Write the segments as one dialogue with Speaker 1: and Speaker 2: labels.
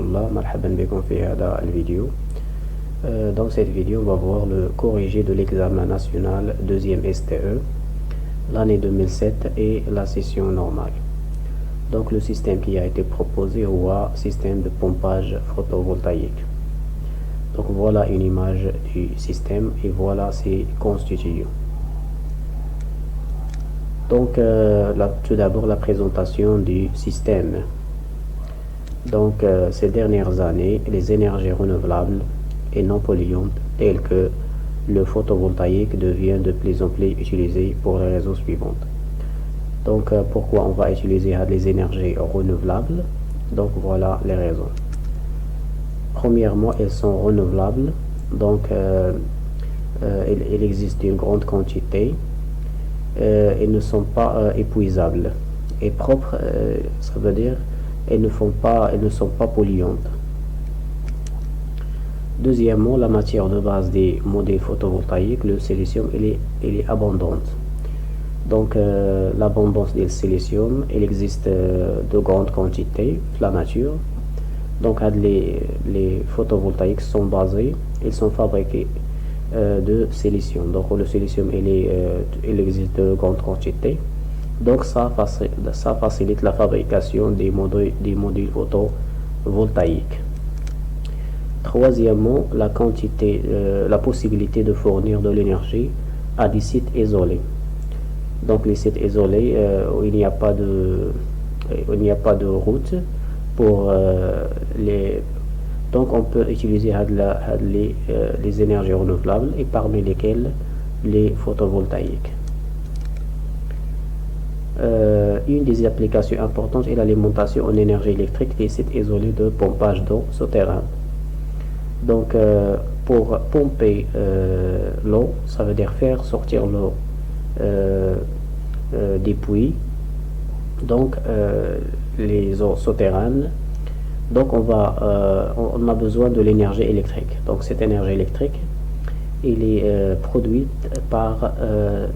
Speaker 1: الله مرحبا بكم في هذا الفيديو. Dans cette vidéo, on va voir le corrigé de l'examen national deuxième STE, l'année 2007 et la session normale. Donc le système qui a été proposé est un système de pompage photovoltaïque. Donc voilà une image du système et voilà ses constituants. Donc tout d'abord la présentation du système. Donc ces dernières années, les énergies renouvelables et non polluantes telles que le photovoltaïque deviennent de plus en plus utilisées pour les raisons suivantes. Donc pourquoi on va utiliser les énergies renouvelables? Donc voilà les raisons. Premièrement, elles sont renouvelables, donc il existe une grande quantité. Elles ne sont pas épuisables et propres, ça veut dire elles ne sont pas polluantes. Deuxièmement, la matière de base des modèles photovoltaïques, le silicium, elle est abondante. Donc l'abondance du silicium, il existe de grandes quantités de la nature. Donc les photovoltaïques sont basés, ils sont fabriqués de silicium. Donc le silicium il existe de grandes quantités. Donc ça facilite la fabrication des modules photovoltaïques. Troisièmement, la possibilité de fournir de l'énergie à des sites isolés. Donc les sites isolés où il n'y a pas de route pour donc on peut utiliser les énergies renouvelables et parmi lesquelles les photovoltaïques. Une des applications importantes est l'alimentation en énergie électrique des sites isolés de pompage d'eau souterrain. Donc pour pomper l'eau, ça veut dire faire sortir l'eau des puits, donc les eaux souterraines. Donc on a besoin de l'énergie électrique. Donc cette énergie électrique, elle est produite par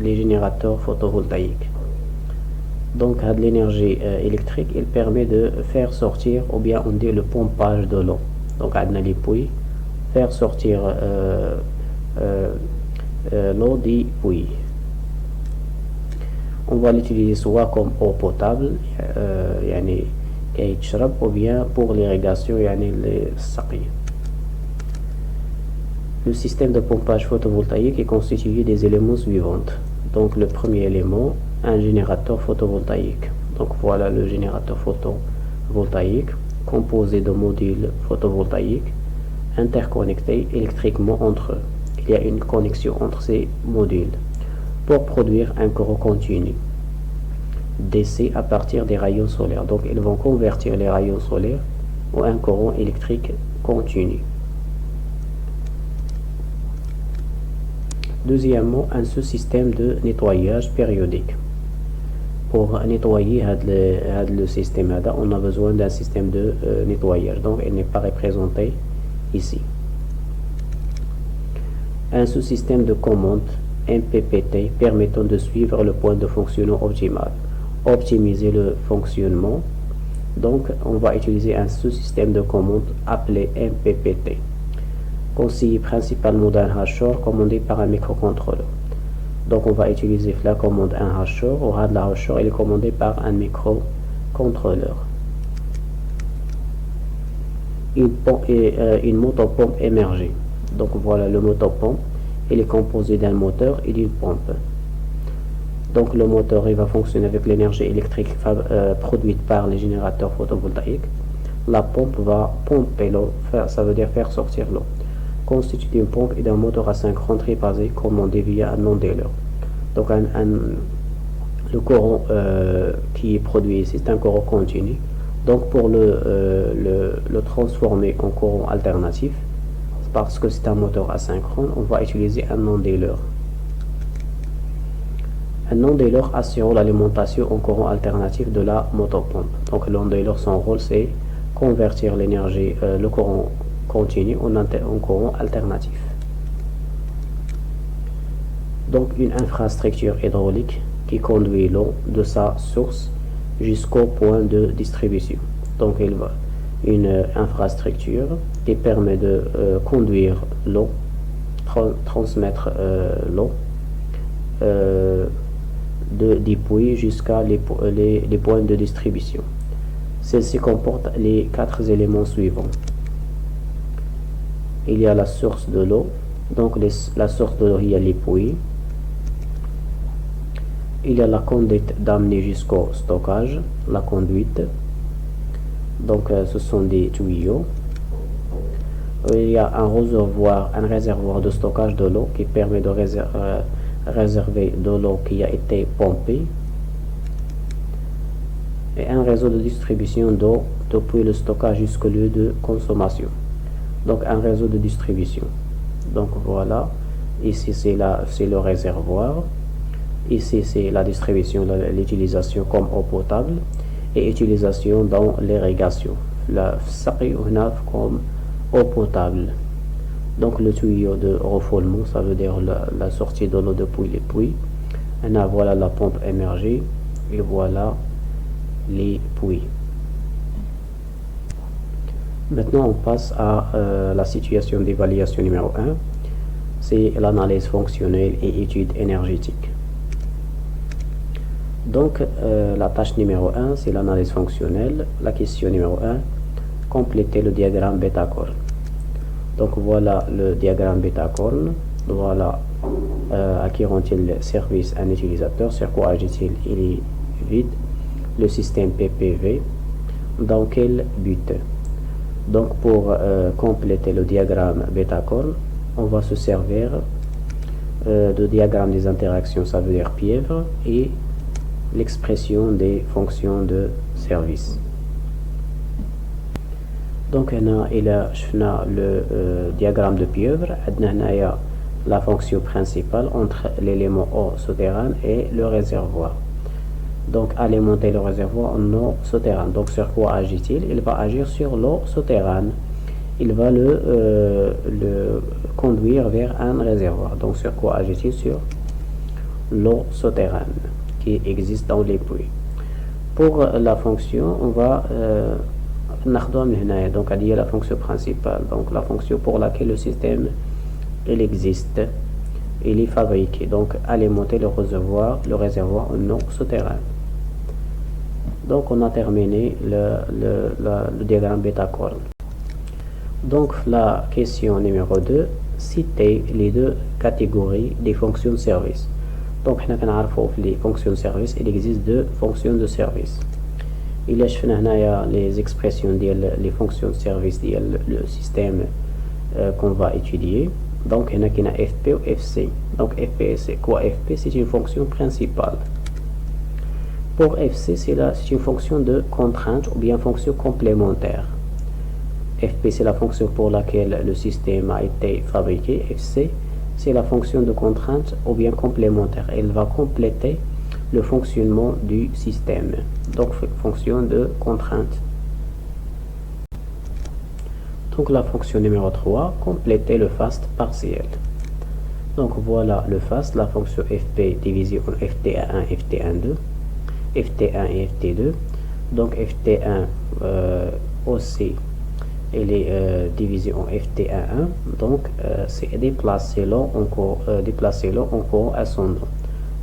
Speaker 1: les générateurs photovoltaïques. Donc l'énergie électrique, elle permet de faire sortir, ou bien on dit le pompage de l'eau. Donc à les puits, faire sortir l'eau des puits. On va l'utiliser soit comme eau potable, ou bien pour l'irrigation, le système de pompage photovoltaïque est constitué des éléments suivants. Donc le premier élément, un générateur photovoltaïque. Donc voilà le générateur photovoltaïque composé de modules photovoltaïques interconnectés électriquement entre eux. Il y a une connexion entre ces modules pour produire un courant continu DC à partir des rayons solaires. Donc ils vont convertir les rayons solaires en un courant électrique continu. Deuxièmement, un sous-système de nettoyage périodique. Pour nettoyer le système, on a besoin d'un système de nettoyage. Donc il n'est pas représenté ici. Un sous-système de commande MPPT permettant de suivre le point de fonctionnement optimal. Optimiser le fonctionnement. Donc on va utiliser un sous-système de commande appelé MPPT, conseillé principalement d'un hacheur commandé par un microcontrôleur. Donc on va utiliser la commande un hacheur, ou la hacheur est commandé par un microcontrôleur. Une motopompe émergée. Donc voilà le motopompe, il est composé d'un moteur et d'une pompe. Donc le moteur il va fonctionner avec l'énergie électrique produite par les générateurs photovoltaïques. La pompe va pomper l'eau, ça veut dire faire sortir l'eau. Constitue d'une pompe et d'un moteur asynchrone triphasé commandé via un onduleur. Donc le courant qui est produit ici, c'est un courant continu. Donc pour le transformer en courant alternatif, parce que c'est un moteur asynchrone, on va utiliser un onduleur. Un onduleur assure l'alimentation en courant alternatif de la motopompe. Donc l'onduleur, son rôle, c'est convertir l'énergie, le courant continu en courant alternatif. Donc une infrastructure hydraulique qui conduit l'eau de sa source jusqu'au point de distribution. Donc une infrastructure qui permet de conduire l'eau, transmettre l'eau des puits jusqu'à les points de distribution. Celle-ci comporte les 4 éléments suivants. Il y a la source de l'eau, donc la source de l'eau, il y a les puits. Il y a la conduite d'amener jusqu'au stockage, la conduite. Donc ce sont des tuyaux. Il y a un réservoir de stockage de l'eau qui permet de réserver de l'eau qui a été pompée. Et un réseau de distribution d'eau depuis le stockage jusqu'au lieu de consommation. Donc un réseau de distribution. Donc voilà, ici c'est le réservoir. Ici c'est la distribution, l'utilisation comme eau potable et utilisation dans l'irrigation. La saqi comme eau potable. Donc le tuyau de refoulement, ça veut dire la sortie de l'eau depuis les puits. Et là, voilà la pompe émergée et voilà les puits. Maintenant on passe à la situation d'évaluation numéro 1. C'est l'analyse fonctionnelle et étude énergétique. Donc la tâche numéro 1 c'est l'analyse fonctionnelle. La question numéro 1, compléter le diagramme bêta-corne. Donc voilà le diagramme bêta-corne. Voilà à qui rend-il service un utilisateur, sur quoi agit-il, il est vide. Le système PPV, dans quel but? Donc pour compléter le diagramme bêta-corne, on va se servir de diagramme des interactions, ça veut dire pieuvre, et l'expression des fonctions de service. Donc il a le diagramme de pieuvre. Il y a la fonction principale entre l'élément eau souterraine et le réservoir. Donc alimenter le réservoir en eau souterraine. Donc sur quoi agit-il? Il va agir sur l'eau souterraine. Il va le conduire vers un réservoir. Donc sur quoi agit-il? Sur l'eau souterraine qui existe dans les puits. Pour la fonction, on va donc il y a la fonction principale, donc la fonction pour laquelle le système il existe, il est fabriqué. Donc alimenter le réservoir en eau souterraine. Donc on a terminé le diagramme bêta-corne. Donc la question numéro 2, citer les deux catégories des fonctions de service. Donc les fonctions de service, il existe deux fonctions de service. Il y a les expressions les fonctions de service le système qu'on va étudier. Donc il y a FP ou FC. Donc FP c'est quoi? FP c'est une fonction principale. Pour FC c'est une fonction de contrainte ou bien fonction complémentaire. FP c'est la fonction pour laquelle le système a été fabriqué. FC c'est la fonction de contrainte ou bien complémentaire. Elle va compléter le fonctionnement du système. Donc fonction de contrainte. Donc la fonction numéro 3, compléter le fast partiel. Donc voilà le fast, la fonction FP divisée en FT1, FT12, FT1 et FT2. Donc FT1 aussi elle est divisée en FT11. Donc c'est déplacer l'eau en courant ascendant.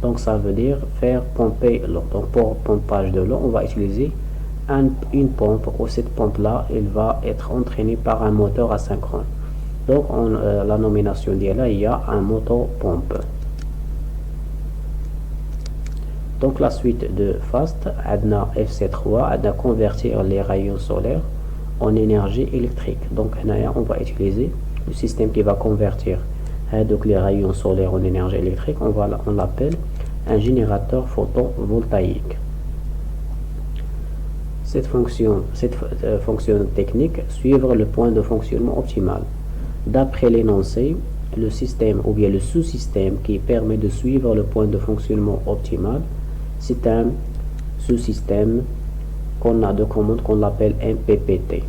Speaker 1: Donc ça veut dire faire pomper l'eau. Donc pour pompage de l'eau, on va utiliser une pompe. Ou cette pompe là, elle va être entraînée par un moteur asynchrone. Donc la nomination d'elle là, il y a un moteur pompe. Donc la suite de FAST, adna FC3, adna convertir les rayons solaires en énergie électrique. Donc on va utiliser le système qui va convertir donc les rayons solaires en énergie électrique. On l'appelle un générateur photovoltaïque. Cette fonction technique, suivre le point de fonctionnement optimal. D'après l'énoncé, le système ou bien le sous-système qui permet de suivre le point de fonctionnement optimal, c'est un sous-système qu'on a de commande qu'on l'appelle MPPT.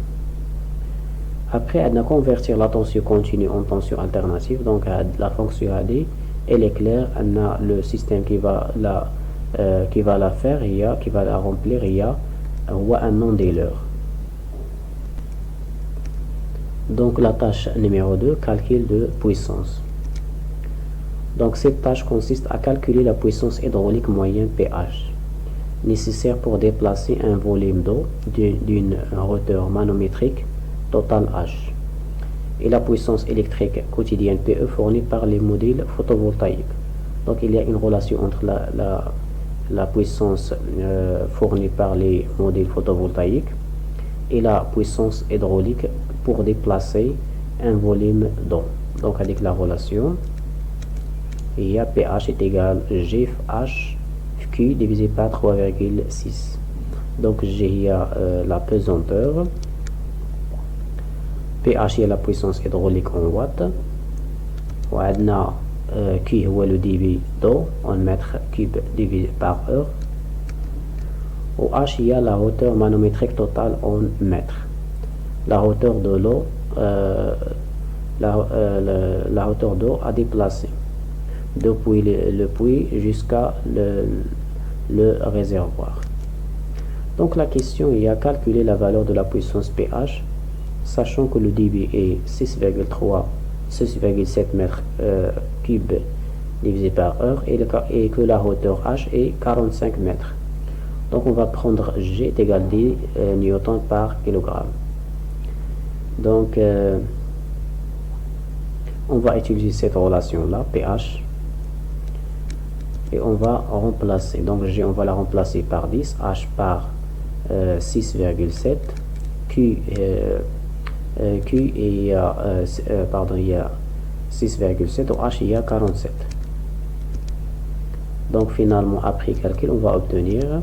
Speaker 1: Après, on a convertir la tension continue en tension alternative. Donc la fonction AD, elle est claire. On a le système qui va la faire, qui va la remplir, il y a un nom d'heure. Donc la tâche numéro 2, calcul de puissance. Donc cette tâche consiste à calculer la puissance hydraulique moyenne pH nécessaire pour déplacer un volume d'eau d'une hauteur manométrique totale H et la puissance électrique quotidienne PE fournie par les modules photovoltaïques. Donc il y a une relation entre la puissance fournie par les modules photovoltaïques et la puissance hydraulique pour déplacer un volume d'eau. Donc avec la relation, il y a pH est égal GH Q divisé par 3,6. Donc G il y a la pesanteur, pH il y a la puissance hydraulique en watts, وعندنا Q هو le débit d'eau en mètres cubes divisé par heure, ou H il y a la hauteur manométrique totale en mètres. La hauteur de l'eau, la hauteur d'eau à déplacer depuis le puits jusqu'à le réservoir. Donc la question il y a calculer la valeur de la puissance pH, sachant que le débit est 6,7 mètres cubes divisé par heure et que la hauteur H est 45 mètres. Donc on va prendre G est égal à 10 newtons par kilogramme. Donc on va utiliser cette relation là, pH, et on va remplacer. Donc G on va la remplacer par 10, H par 6,7, Q il y a 6,7, ou H il y a 47. Donc finalement après calcul on va obtenir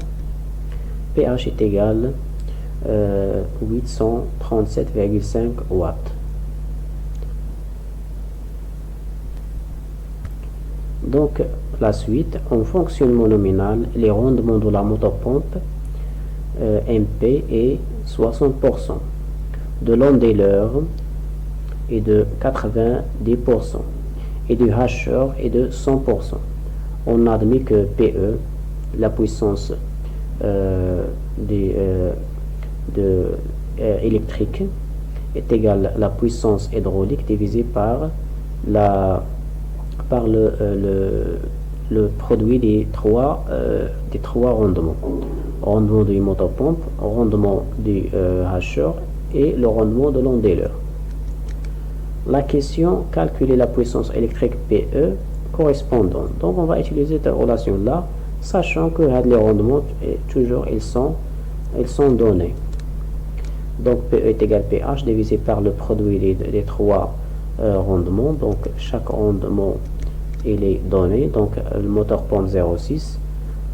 Speaker 1: pH est égal 837,5 watts. Donc la suite, en fonctionnement nominal, les rendements de la motopompe MP est 60%, de l'onduleur est de 90% et du hacheur est de 100%. On admet que PE, la puissance électrique, est égale à la puissance hydraulique divisée par le produit des trois rendements. Rendement du motopompe, rendement du hacheur et le rendement de l'onduleur. La question, calculer la puissance électrique PE correspondante. Donc on va utiliser cette relation là, sachant que les rendements toujours ils sont donnés. Donc PE est égal à pH divisé par le produit des trois rendements. Donc chaque rendement il est donné. Donc le moteur pompe 0,6,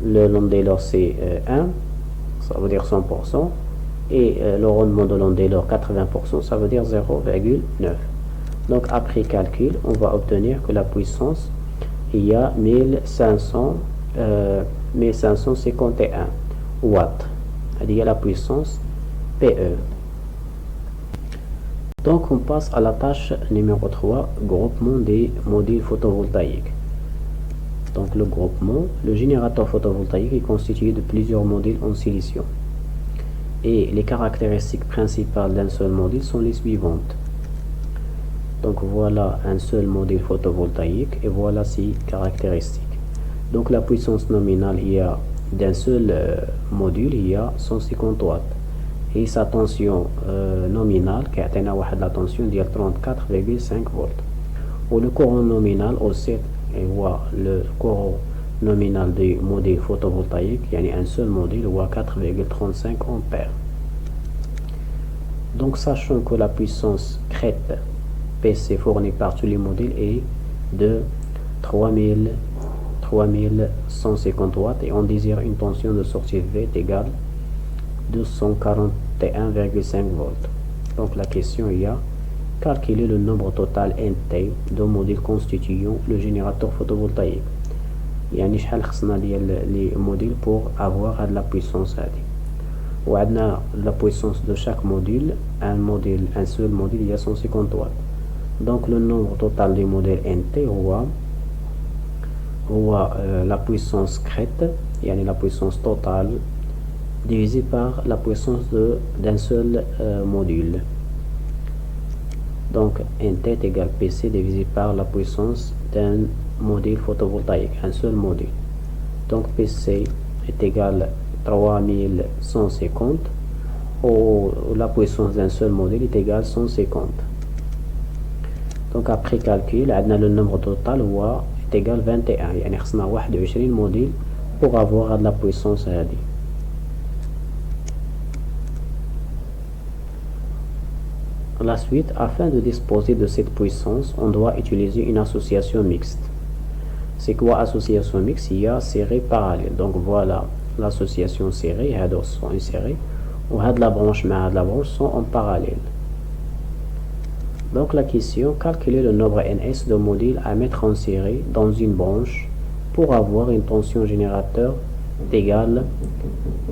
Speaker 1: l'onduleur c'est 1, ça veut dire 100%, et le rendement de l'onduleur 80%, ça veut dire 0,9. Donc après calcul, on va obtenir que la puissance il y a 1551 watts. Il y a la puissance PE. Donc on passe à la tâche numéro 3, groupement des modules photovoltaïques. Donc le groupement, le générateur photovoltaïque est constitué de plusieurs modules en silicium. Et les caractéristiques principales d'un seul module sont les suivantes. Donc voilà un seul module photovoltaïque et voilà ses caractéristiques. Donc la puissance nominale il y a d'un seul module il y a 150 watts. Et sa tension nominale qui a la tension de 34,5 volts. Ou le courant nominal aussi, et voit le courant nominal du module photovoltaïque, il y a un seul module, voit 4,35 ampères. Donc sachant que la puissance crête PC fournie par tous les modules est de 3150 watts et on désire une tension de sortie V égale 241,5 volts. Donc la question il y a calculer le nombre total NT de modules constituant le générateur photovoltaïque. يعني شحال خصنا ديال les modules pour avoir la puissance هذه. وعندنا la puissance de chaque module, un seul module il y a 150 watts. Donc le nombre total des modules NT هو la puissance crête, يعني la puissance totale divisé par la puissance d'un seul module. Donc NT est égal PC divisé par la puissance d'un module photovoltaïque, un seul module. Donc PC est égal 3150 ou la puissance d'un seul module est égale 150. Donc après calcul, on a le nombre total est égal 21. يعني خصنا 21 module pour avoir de la puissance هذه. La suite, afin de disposer de cette puissance, on doit utiliser une association mixte. C'est quoi association mixte? Il y a série parallèle. Donc voilà l'association série, هادو sont une série, ou la branche مع la branche sont en parallèle. Donc la question, calculer le nombre NS de modules à mettre en série dans une branche pour avoir une tension générateur égale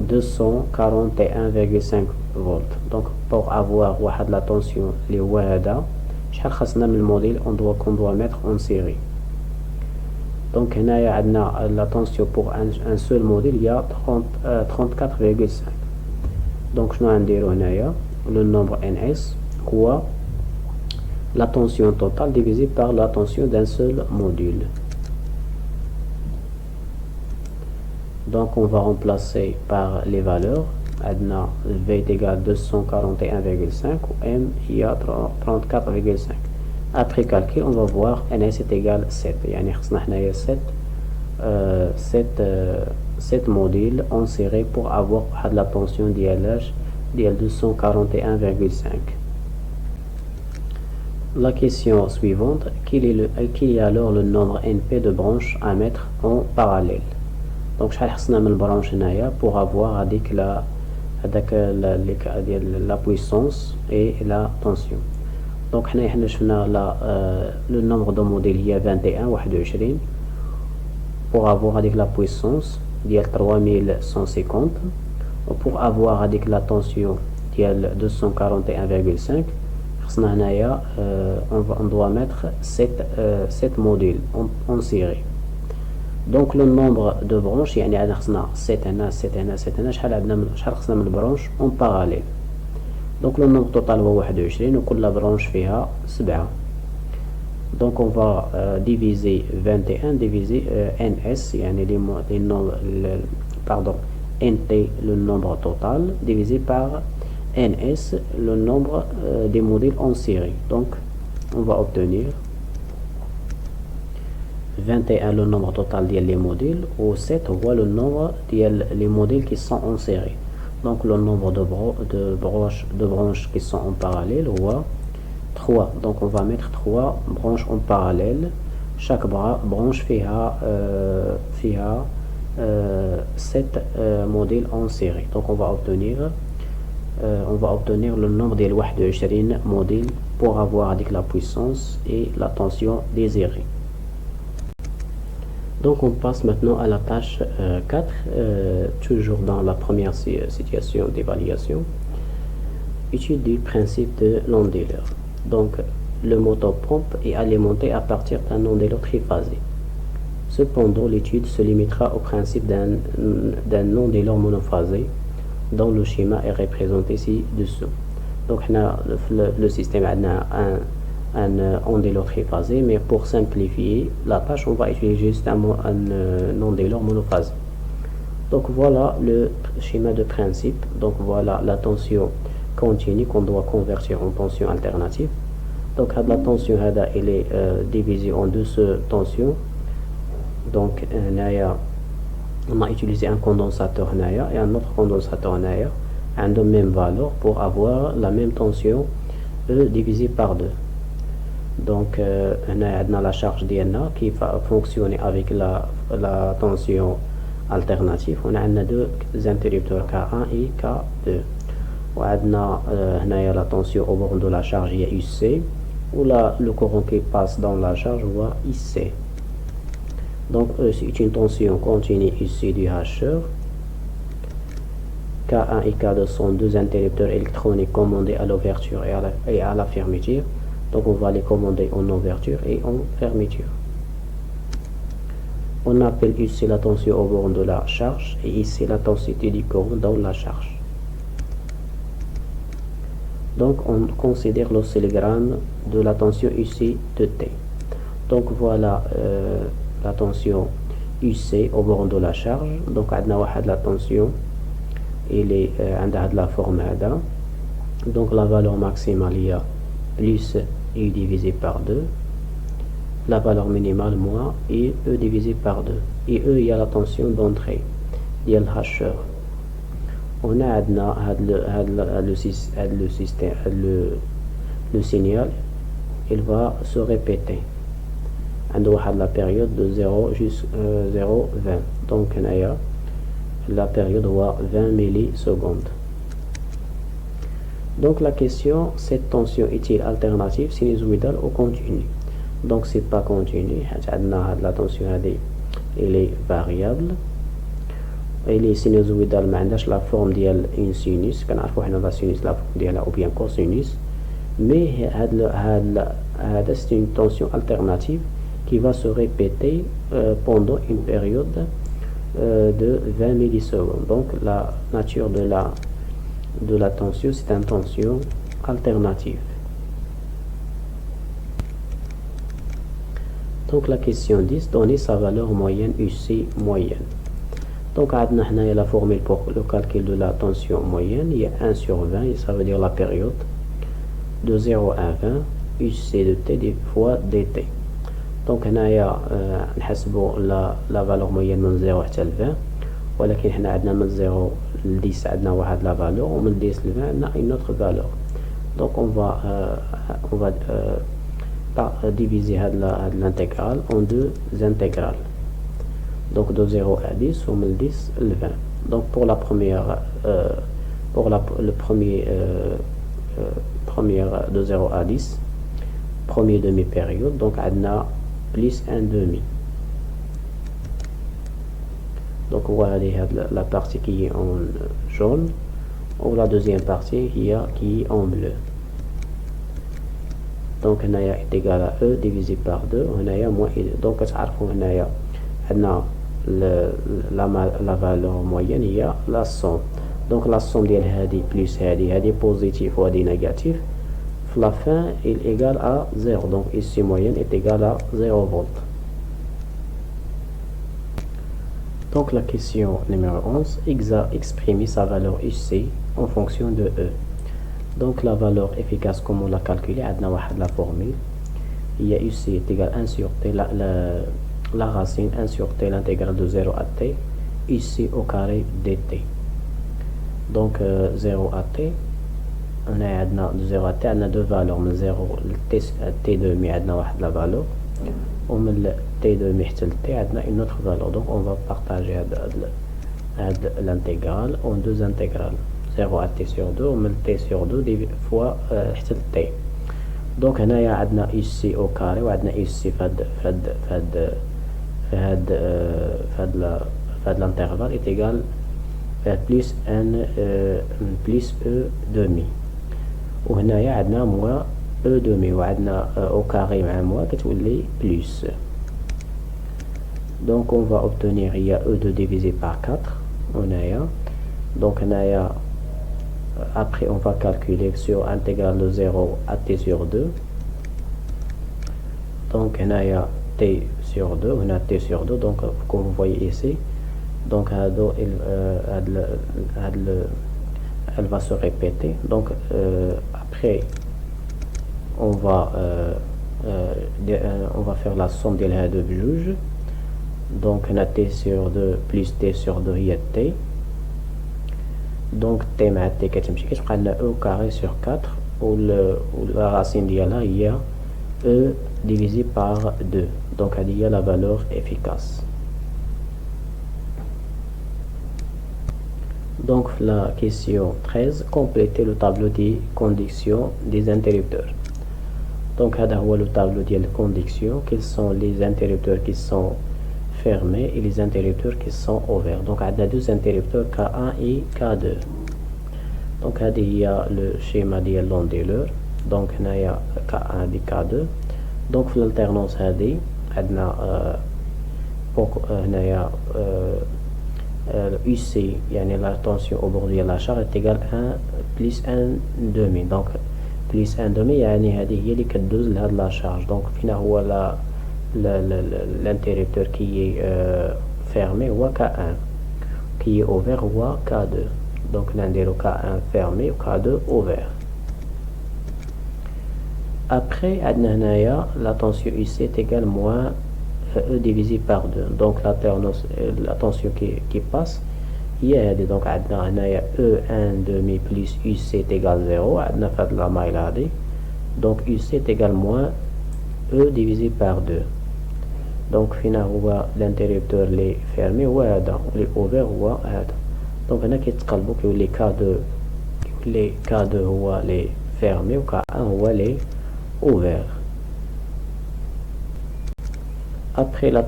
Speaker 1: 241,5 volts. Donc pour avoir la tension les wahada, le module on doit mettre en série. Donc la tension pour un seul module il y a 34,5. Donc nous allons le nombre NS quoi la tension totale divisée par la tension d'un seul module. Donc on va remplacer par les valeurs. Adna V est égal à 241,5 ou M il y a 34,5. Après calcul on va voir NS est égal à 7. يعني خصنا حنايا 7 modules en série pour avoir la tension ديال 241,5. La question suivante, quel est alors le nombre NP de branches à mettre en parallèle? Donc شحال خصنا من branche هنايا pour avoir هذيك la puissance et la tension. Donc حنا شفنا le nombre de modules هي 21 pour avoir هذيك la puissance ديال 3150 ou pour avoir هذيك la tension ديال 241,5 خصنا هنايا on doit mettre 7 modules en série. Donc le nombre de branches يعني عندنا خصنا 7 هنا 7 هنا 7 هنا شحال خصنا من branche en parallèle. Donc le nombre total هو 21 وكل branche فيها 7. Donc on va diviser 21 diviser NS يعني NT le nombre total divisé par NS le nombre des modules en série. Donc on va obtenir 21 le nombre total des modules ou 7 voit le nombre des modules qui sont en série. Donc le nombre de branches qui sont en parallèle voit 3. Donc on va mettre 3 branches en parallèle. Chaque branche fera 7 modules en série. Donc on va obtenir le nombre des 21 modules pour avoir avec la puissance et la tension désirée. Donc on passe maintenant à la tâche 4, toujours dans la première situation d'évaluation. Étude du principe de l'onduleur. Donc le motopompe est alimenté à partir d'un onduleur triphasé. Cependant, l'étude se limitera au principe d'un onduleur monophasé dont le schéma est représenté ci-dessous. Donc le système a un onduleur triphasé, mais pour simplifier la tâche, on va utiliser juste un onduleur monophasé. Donc voilà le schéma de principe. Donc voilà la tension continue qu'on doit convertir en tension alternative. Donc la tension elle est divisée en deux tensions. Donc on a utilisé un condensateur et un autre condensateur en de même valeur pour avoir la même tension E divisé par 2. Donc on a la charge d'INA qui va fonctionner avec la tension alternative. On a deux interrupteurs K1 et K2. On a la tension au bord de la charge UC ou le courant qui passe dans la charge voit IC. Donc c'est une tension continue ici du hacheur. K1 et K2 sont deux interrupteurs électroniques commandés à l'ouverture et à la fermeture. Donc on va les commander en ouverture et en fermeture. On appelle ici la tension au bord de la charge et ici la densité du courant dans la charge. Donc on considère l'oscillogramme de la tension UC de T. Donc voilà la tension UC au bord de la charge. Donc on a la tension, il est de la forme هذا. Donc la valeur maximale il y a plus I divisé par 2. La valeur minimale moins et E divisé par 2. Et E, il y a la tension d'entrée. Il y a le hacheur. On a le signal, il va se répéter. On a la période de 0 jusqu'à 0,20. Donc on a la période de 20 millisecondes. Donc la question, cette tension est-il alternative, sinusoïdale ou continue? Donc c'est pas continu. La tension elle est variable. Elle est sinusoïdale, ما عندهاش la forme ديال une sinus. كنعرفوا حنا la sinus la forme ديالها ou bien cosinus. Mais c'est une tension alternative qui va se répéter pendant une période de 20 millisecondes. Donc la nature de la tension, c'est une tension alternative. Donc la question 10, donner sa valeur moyenne UC moyenne. Donc on a la formule pour le calcul de la tension moyenne, il y a 1 sur 20, et ça veut dire la période de 0 à 20 UC de T fois dt. Donc on a la valeur moyenne de 0 حتى 20, ولكن حنا عندنا من 0 ل 10 عندنا واحد la valeur, ومن 10 ل 20 عندنا une autre valeur. Donc on va diviser l'intégrale en deux intégrales. Donc de 0 à 10 ou de 10 à 20. Donc pour la première, le première de 0 à 10, premier demi-période, donc on a plus un demi. Donc voilà la partie qui est en jaune, ou la deuxième partie qui est en bleu. Donc on est égal à E divisé par 2, on a moins. Donc on a la valeur moyenne, il y a la somme. Donc la somme ديال هذه plus هذه positif ou هذه négatif. La fin est égale à 0. Donc ici moyenne est égale à 0 volt. Donc la question numéro 11, exprimer sa valeur UC en fonction de E. Donc la valeur efficace, comme on l'a calculé, on a la formule. Il y a UC est égal à 1 sur T, la racine 1 sur T, l'intégrale de 0 à T, UC au carré dt. Donc 0 à T, on a de 0 à T, on a deux valeurs, من 0 T demi, on a la valeur, ou من T demi حتى T, on a une autre valeur. Donc on va partager l'intégrale en deux intégrales. 0 à T sur 2 ou T sur 2 fois T. Donc on a ici au carré ou on a ici l'intervalle est égal à plus plus E demi. وهنايا عندنا moins E demi وعندنا au carré مع moins كتولي plus. Donc on va obtenir il y a E2 divisé par 4 هنايا. Donc هنايا après on va calculer sur intégrale de 0 à T sur 2. Donc هنايا T sur 2 on a T sur 2. Donc comme vous voyez ici, donc elle va se répéter. Donc après on va faire la somme de les deux juges. Donc on a T sur 2 plus T sur 2 il y a T. Donc T مع T كتمشي كتبقى لنا E au carré sur 4 ou la racine ديالها هي E divisé par 2. Donc il y a la valeur efficace. Donc la question 13, compléter le tableau des conditions des interrupteurs. Donc هذا هو le tableau ديال conditions, quels sont les interrupteurs qui sont fermés et les interrupteurs qui sont ouverts. Donc on a deux interrupteurs K1 et K2. Donc il y a le schéma de l'onduleur. Donc il y a K1 et K2. Donc l'alternance هذه عندنا هنايا UC يعني la tension au bord de la charge est égale à 1 plus 1 demi. Donc plus 1 demi يعني هذه هي اللي كدوز لهاد لا شارج. دونك فينا هو l'interrupteur qui est fermé هو K1, qui est ouvert هو K2. donc نديرو K1 fermé و K2 ouvert. après عندنا هنايا la tension UC est égale moins E divisé par 2. donc la tension qui passe هي هادي. donc عندنا هنايا E1 demi plus UC est égal 0. عندنا فهاد la maille هادي. donc UC est égal moins E divisé par 2. donc فينا هو l'interrupteur اللي fermé هو هذا واللي ouvert هو هذا. donc هنا كيتقلبوا كيولي K2 هو لي fermé و K1 هو لي ouvert. Après la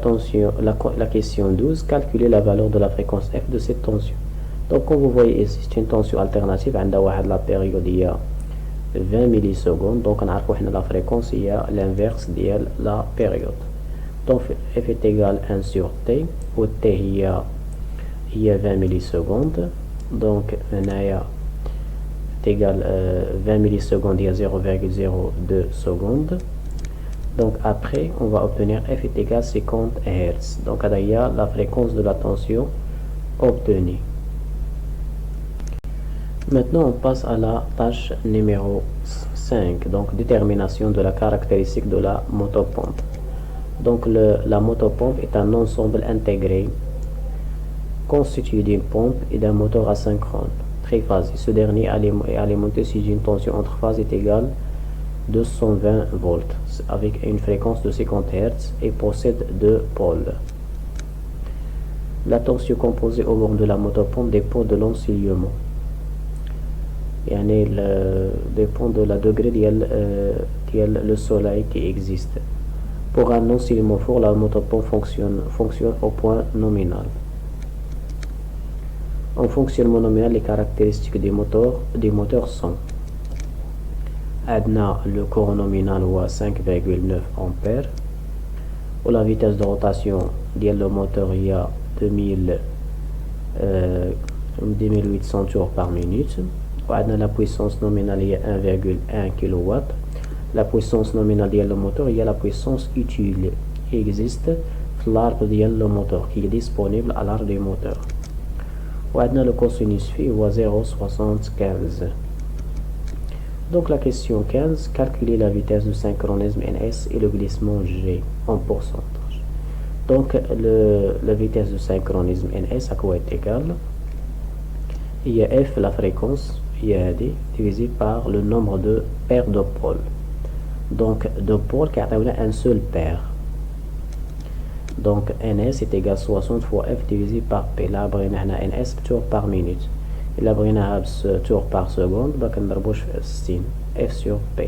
Speaker 1: question 12, calculer la valeur de la fréquence f de cette tension. Donc comme vous voyez ici, c'est une tension alternative. عندها la période il y a 20 millisecondes. donc نعرفوا حنا la fréquence il y a l'inverse ديال la période. donc f est égal 1 sur t où t il y a 20 millisecondes. donc هنايا est égal 20 millisecondes il y a 0,02 secondes. donc après on va obtenir f est égal 50 Hz. donc il y a la fréquence de la tension obtenue. Maintenant on passe à la tâche numéro 5, donc détermination de la caractéristique de la motopompe. donc la motopompe est un ensemble intégré constitué d'une pompe et d'un moteur asynchrone triphasé. ce dernier est alimenté si une tension entre phases est égale 220 volts avec une fréquence de 50 Hz et possède 2 pôles. La tension composée au bord de la motopompe dépend de l'ensoleillement. يعني dépend de la degré ديال le soleil qui existe. Pour un ensoleillement fort, la motopompe fonctionne au point nominal. En fonctionnement nominal, les caractéristiques des moteurs sont عندنا le courant nominal هو 5,9 ampères و la vitesse de rotation ديال le moteur هي 2800 tours par minute. وعندنا la puissance nominale هي 1,1 kW. la puissance nominale ديال le moteur هي la puissance utile qui existe في l'arbre ديال le moteur qui est disponible à l'arbre du moteur. وعندنا le cosinus phi هو 0,75. Donc la question 15, calculer la vitesse de synchronisme NS et le glissement G en pourcentage. Donc la vitesse de synchronisme NS à quoi est égale? Il y a F la fréquence, il y a D divisé par le nombre de paires de pôles. Donc de pôles qui a un seul paire. Donc NS est égal à 60 fois F divisé par P. Là NS tour par minute. إلا بغيناها tour par seconde كنضربوش في 60 F sur P.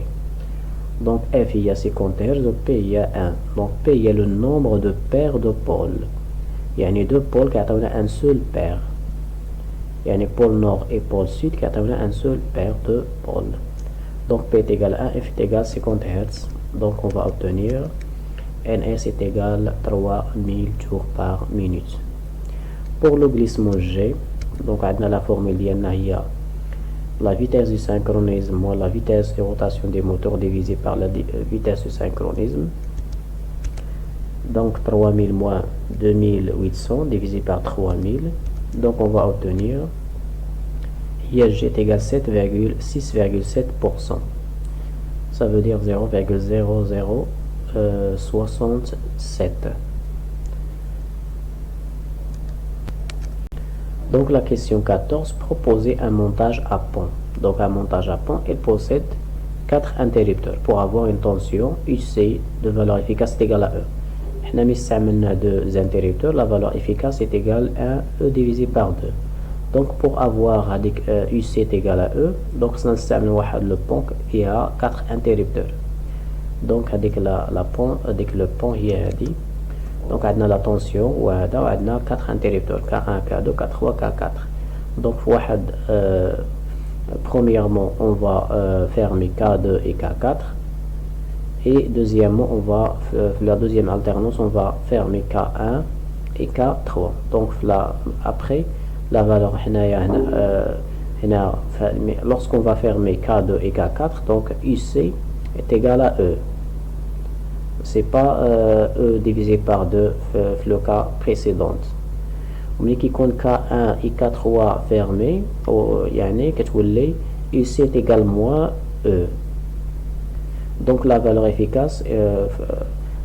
Speaker 1: donc F il y a 50 Hz donc P il y a 1. donc P il y a le nombre de paires de pôles. يعني deux pôles كيعطيونا un seul paire. يعني pôle nord et pôle sud كيعطيونا un seul paire de pôles. donc P est égal à 1, F est égal à 50 Hz. donc on va obtenir NS est égal à 3000 tours par minute. pour le glissement G, donc عندنا la formule ديالنا هي la vitesse du synchronisme moins la vitesse de rotation des moteurs divisé par la vitesse du synchronisme. donc 3000 moins 2800 divisé par 3000. donc on va obtenir G est égal à 6,7%. ça veut dire 0,0067. Donc la question 14, proposer un montage à pont. Donc un montage à pont, il possède 4 interrupteurs pour avoir une tension UC de valeur efficace égale à E. Nous avons deux interrupteurs, la valeur efficace est égale à E divisé par 2. Donc pour avoir UC est égal à E, donc nous avons le pont qui a 4 interrupteurs. Donc avec le pont il y a dit. donc on a la tension وهذا وعندنا 4 interrupteurs K1 K2 K3 K4. donc premièrement on va fermer K2 et K4 et deuxièmement on va la deuxième alternance on va fermer K1 et K3. donc là après la valeur هنايا lorsqu'on va fermer K2 et K4, donc UC est égal à E. C'est pas E divisé par 2 le cas précédent. ملي كيكون K1 et K3 fermé يعني كتولي UC est égal moins E. Donc la valeur efficace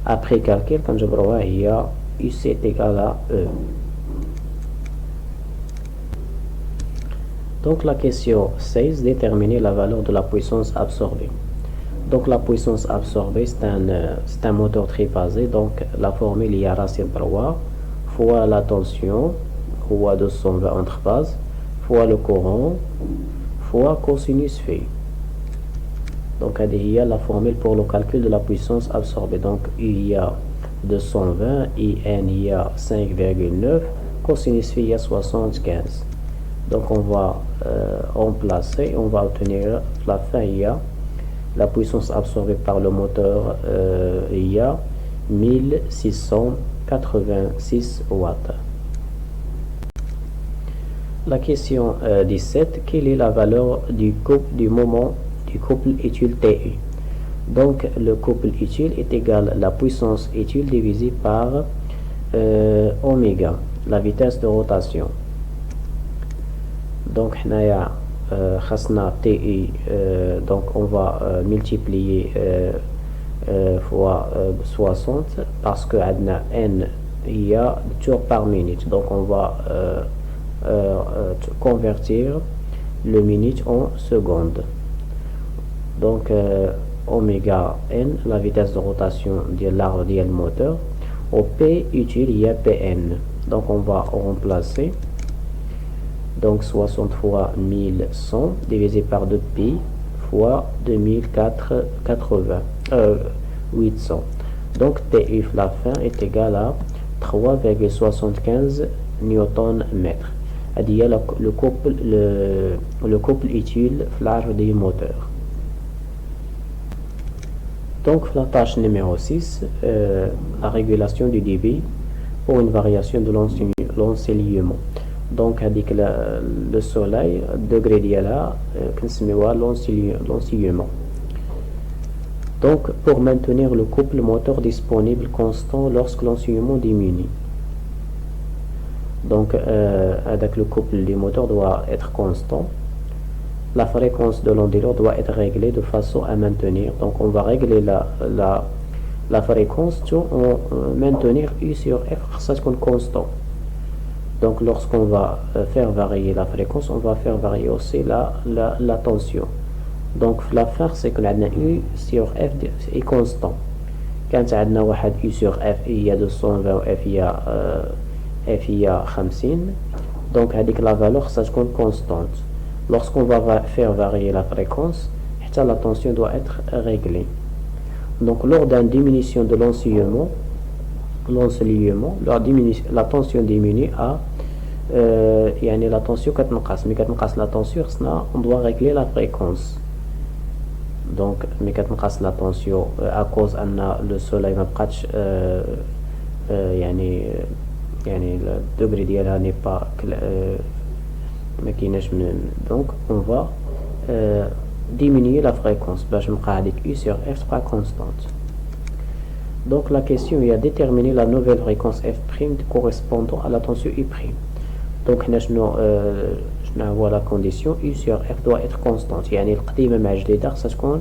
Speaker 1: après calcul كنجبروها هي UC est égal à E. Donc la question 16, déterminer la valeur de la puissance absorbée. Donc la puissance absorbée, c'est un moteur triphasé, donc la formule il y a racine 3 fois la tension, fois 220 entre phases, fois le courant, fois cosinus phi. Donc il y a la formule pour le calcul de la puissance absorbée. Donc il y a 220, IN il y a 5,9, cosinus phi il y a 75. Donc on va remplacer, on va obtenir la fin, il y a la puissance absorbée par le moteur, il y a 1686 watts. La question 17, quelle est la valeur du moment du couple étude TU? Donc le couple étude est égal à la puissance étude divisée par oméga, la vitesse de rotation. Donc khasna TI, donc on va multiplier fois 60 parce que adna N il y a tours par minute, donc on va convertir le minute en seconde. Donc oméga N, la vitesse de rotation de l'arbre du moteur, au P utile il y a Pn, donc on va remplacer. Donc 60 fois 1100 divisé par 2pi fois 800. Donc TU la fin est égal à 3,75 Newton mètre. C'est-à-dire le couple utile l'arbre du moteur. Donc la tâche numéro 6, la régulation du débit pour une variation de l'ensoleillement. Donc avec le soleil degré ديالها كنسميوها l'ensoleillement. Donc pour maintenir le couple moteur disponible constant lorsque l'ensoleillement diminue. Donc avec le couple du moteur doit être constant. La fréquence de l'onduleur doit être réglée de façon à maintenir. Donc on va régler la fréquence en maintenir U sur F, ça c'est constant. Donc lorsqu'on va faire varier la fréquence, on va faire varier aussi la tension. Donc la fin c'est que l'on a U sur F est constant. Quand on a U sur F il y a 220 F il y a 50, donc avec la valeur ça sera constante. Lorsqu'on va faire varier la fréquence, la tension doit être réglée. Donc lors d'une diminution de l'ensoleillement, la tension diminue à la tension كتنقص. Mais كتنقص la tension, on doit régler la fréquence. Donc mais كتنقص la tension à cause le soleil ما بقاتش le degré ديالها n'est pas ما كايناش donc on va diminuer la fréquence باش نبقى هذيك U sur F تبقى constante. Donc la question est à déterminer la nouvelle fréquence F' correspondant à la tension U'. Donc voilà la condition U sur F doit être constante. يعني القديمة مع الجديدة خصها تكون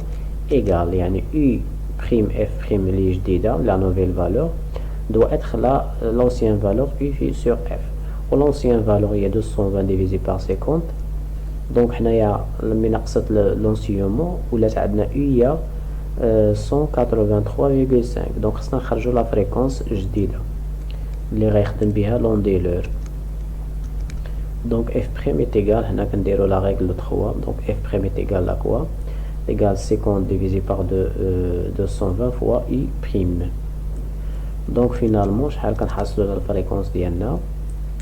Speaker 1: égale. يعني U' F' اللي جديدة la nouvelle valeur doit être l'ancienne valeur U sur F. L'ancienne valeur est 220 divisé par 50. Donc حنايا لما نقصت l'ensoleillement ولات عندنا U هي 183,5. donc خصنا نخرجوا لا فريكونس جديده اللي غيخدم بها l'onduleur. donc f' est égal, هنا كنديروا la règle de 3. donc f' est égal à quoi? égal 50 divisé par 220 fois i'. donc finalement شحال كنحصلوا la fréquence ديالنا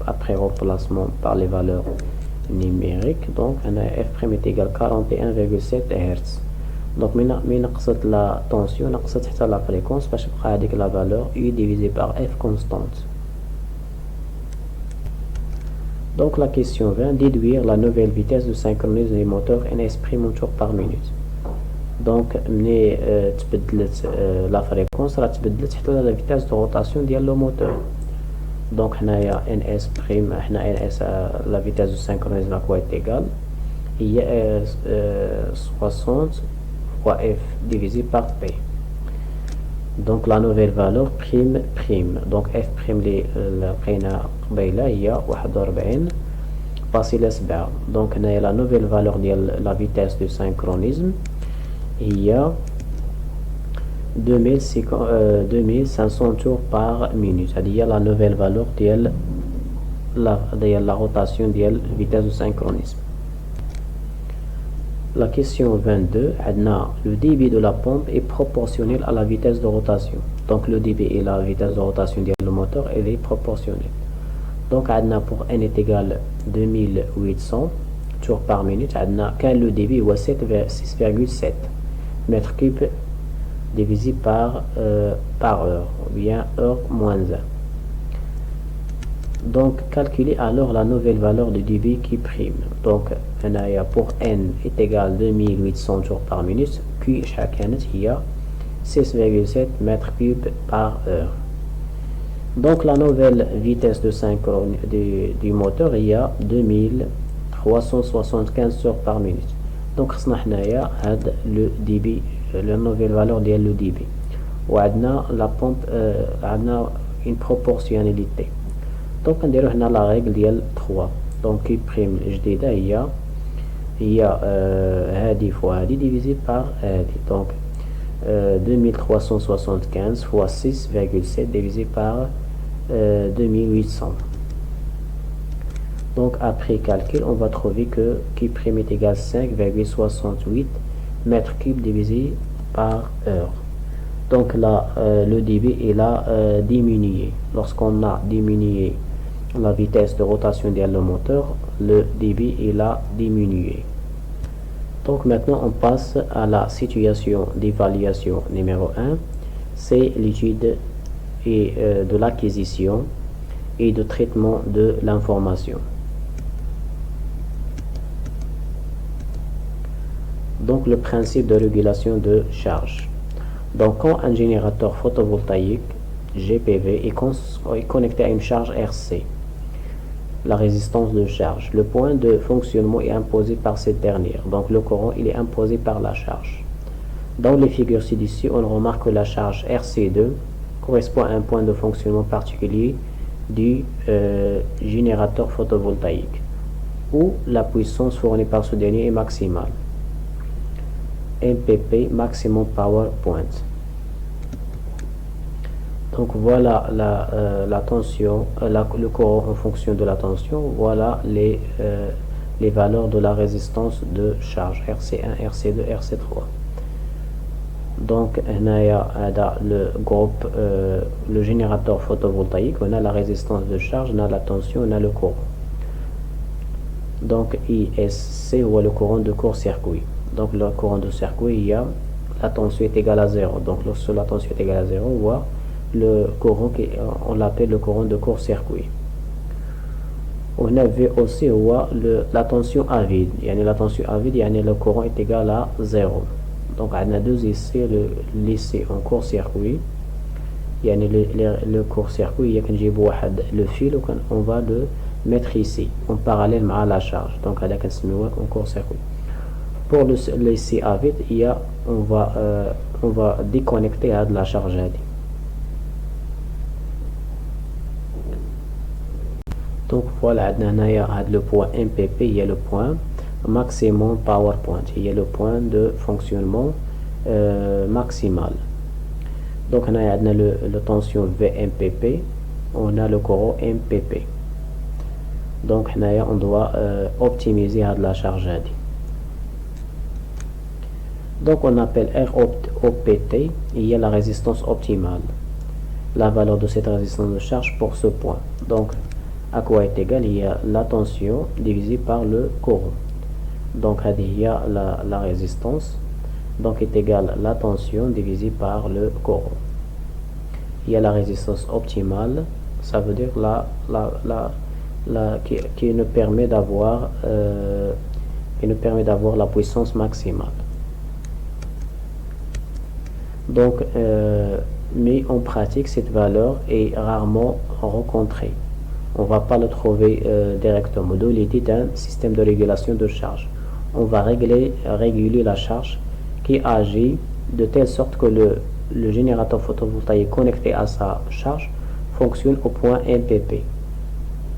Speaker 1: après remplacement par les valeurs numériques. donc f' est égal 41,7 Hz. donc مي نقصت la tension نقصت حتى la fréquence باش تبقى هذيك la valeur U divisé par F constante. Donc la question 20, déduire la nouvelle vitesse de synchronisme des moteurs NS' en tour par minute. Donc ملي تبدلت لا فريكونس راه تبدلت حتى لا فيتاس دو روتاسيون ديال لو موتور. دونك حنايا ان اس بريم حنا ان اس لا فيتاس دو سانكرونيزم كوا ايغال هي 60 fois f divisé par p. Donc la nouvelle valeur prime. Donc f prime اللي لقينا قبيله هي 41.7. Donc هنايا la nouvelle valeur ديال la vitesse du synchronisme هي 2500 tours par minute. هذه هي la nouvelle valeur ديال la rotation ديال vitesse du synchronisme. La question 22, le débit de la pompe est proportionnel à la vitesse de rotation. Donc le débit et la vitesse de rotation du moteur est proportionnel. Donc pour n est égal à 2800 tours par minute, quand le débit est 6,7 mètres cubes divisé par heure, ou bien heure moins 1. Donc calculer alors la nouvelle valeur de débit qui prime. Donc pour n est égal à 2800 tours par minute, Q il y a 6,7 mètres cubes par heure. Donc la nouvelle vitesse de synchrone du moteur il y a 2375 tours par minute. Donc le débit, la nouvelle valeur de le débit. Ou la pompe une proportionnalité. Donc on dirait la règle ديال 3. Donc qui prime جديدة هي هذه fois هذه divisé par هذه. Donc 2375 fois 6,7 divisé par 2800. Donc après calcul, on va trouver que qui prime est égal à 5,68 mètres cubes divisé par heure. Donc là, le débit est là diminué. Lorsqu'on a diminué la vitesse de rotation de le moteur, le débit est là diminué. Donc maintenant on passe à la situation d'évaluation numéro 1. C'est l'étude de l'acquisition et de traitement de l'information. Donc le principe de régulation de charge. Donc quand un générateur photovoltaïque GPV est connecté à une charge RC, la résistance de charge, le point de fonctionnement est imposé par cette dernière. Donc le courant il est imposé par la charge. Dans les figures ci-dessus, on remarque que la charge RC2 correspond à un point de fonctionnement particulier du générateur photovoltaïque, où la puissance fournie par ce dernier est maximale. MPP, maximum power point. Donc voilà la tension, le courant en fonction de la tension. Voilà les valeurs de la résistance de charge RC1, RC2, RC3. Donc on a le groupe, le générateur photovoltaïque, on a la résistance de charge, on a la tension, on a le courant. Donc ISC ou le courant de court-circuit. Donc le courant de circuit, il y a la tension est égale à 0. Donc lorsque la tension est égale à 0, on voit le courant on l'appelle le courant de court-circuit. On a vu aussi la tension à vide. La tension à vide, le courant est égal à 0. Donc on a deux essais, l'essai en court-circuit. Le court-circuit, le fil, on va le mettre ici en parallèle à la charge. Donc on a en court-circuit. Pour l'essai à vide, on va déconnecter à de la charge. Donc voilà, le point MPP, il y a le point maximum power point, il y a le point de fonctionnement maximal. Donc on a le tension VMPP, on a le courant MPP. Donc on doit optimiser la charge. Donc on appelle ROPT, il y a la résistance optimale, la valeur de cette résistance de charge pour ce point. Donc à quoi est égal, il y a la tension divisée par le courant. Donc il y a la résistance, donc est égal la tension divisée par le courant. Il y a la résistance optimale, ça veut dire qui nous permet d'avoir la puissance maximale. Donc, mais en pratique, cette valeur est rarement rencontrée. On ne va pas le trouver directement. D'où l'idée d'un système de régulation de charge. On va réguler la charge qui agit de telle sorte que le générateur photovoltaïque connecté à sa charge fonctionne au point MPP,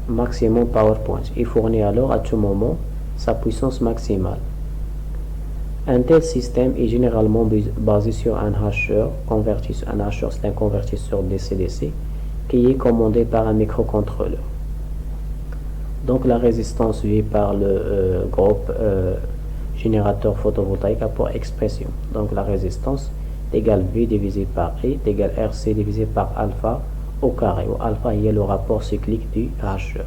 Speaker 1: maximum power point. Il fournit alors à tout moment sa puissance maximale. Un tel système est généralement basé sur un hacheur converti. Un hacheur, c'est un convertisseur DC-DC qui est commandé par un microcontrôleur. Donc la résistance vue par le groupe générateur photovoltaïque a pour expression. Donc la résistance est égale V divisé par I est égal RC divisé par alpha au carré, où alpha est le rapport cyclique du hacheur.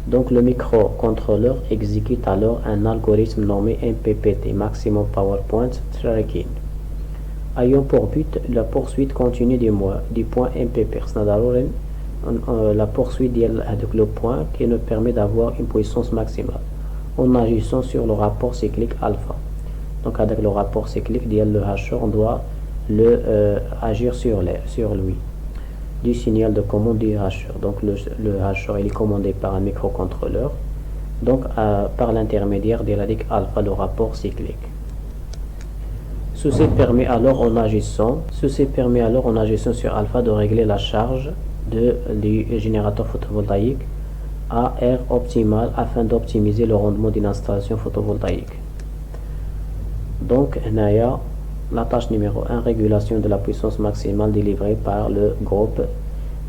Speaker 1: Donc le microcontrôleur exécute alors un algorithme nommé MPPT, Maximum Power Point Tracking, ayant pour but la poursuite continue du point MPP. La poursuite avec le point qui nous permet d'avoir une puissance maximale en agissant sur le rapport cyclique alpha. Donc avec le rapport cyclique le hacheur, on doit agir sur lui du signal de commande du hacheur. Donc le hacheur il est commandé par un microcontrôleur, donc par l'intermédiaire de la DIC alpha, le rapport cyclique. Ceci permet alors en agissant sur alpha de régler la charge du générateur photovoltaïque à R optimal afin d'optimiser le rendement d'une installation photovoltaïque. Donc la tâche numéro 1, régulation de la puissance maximale délivrée par le groupe,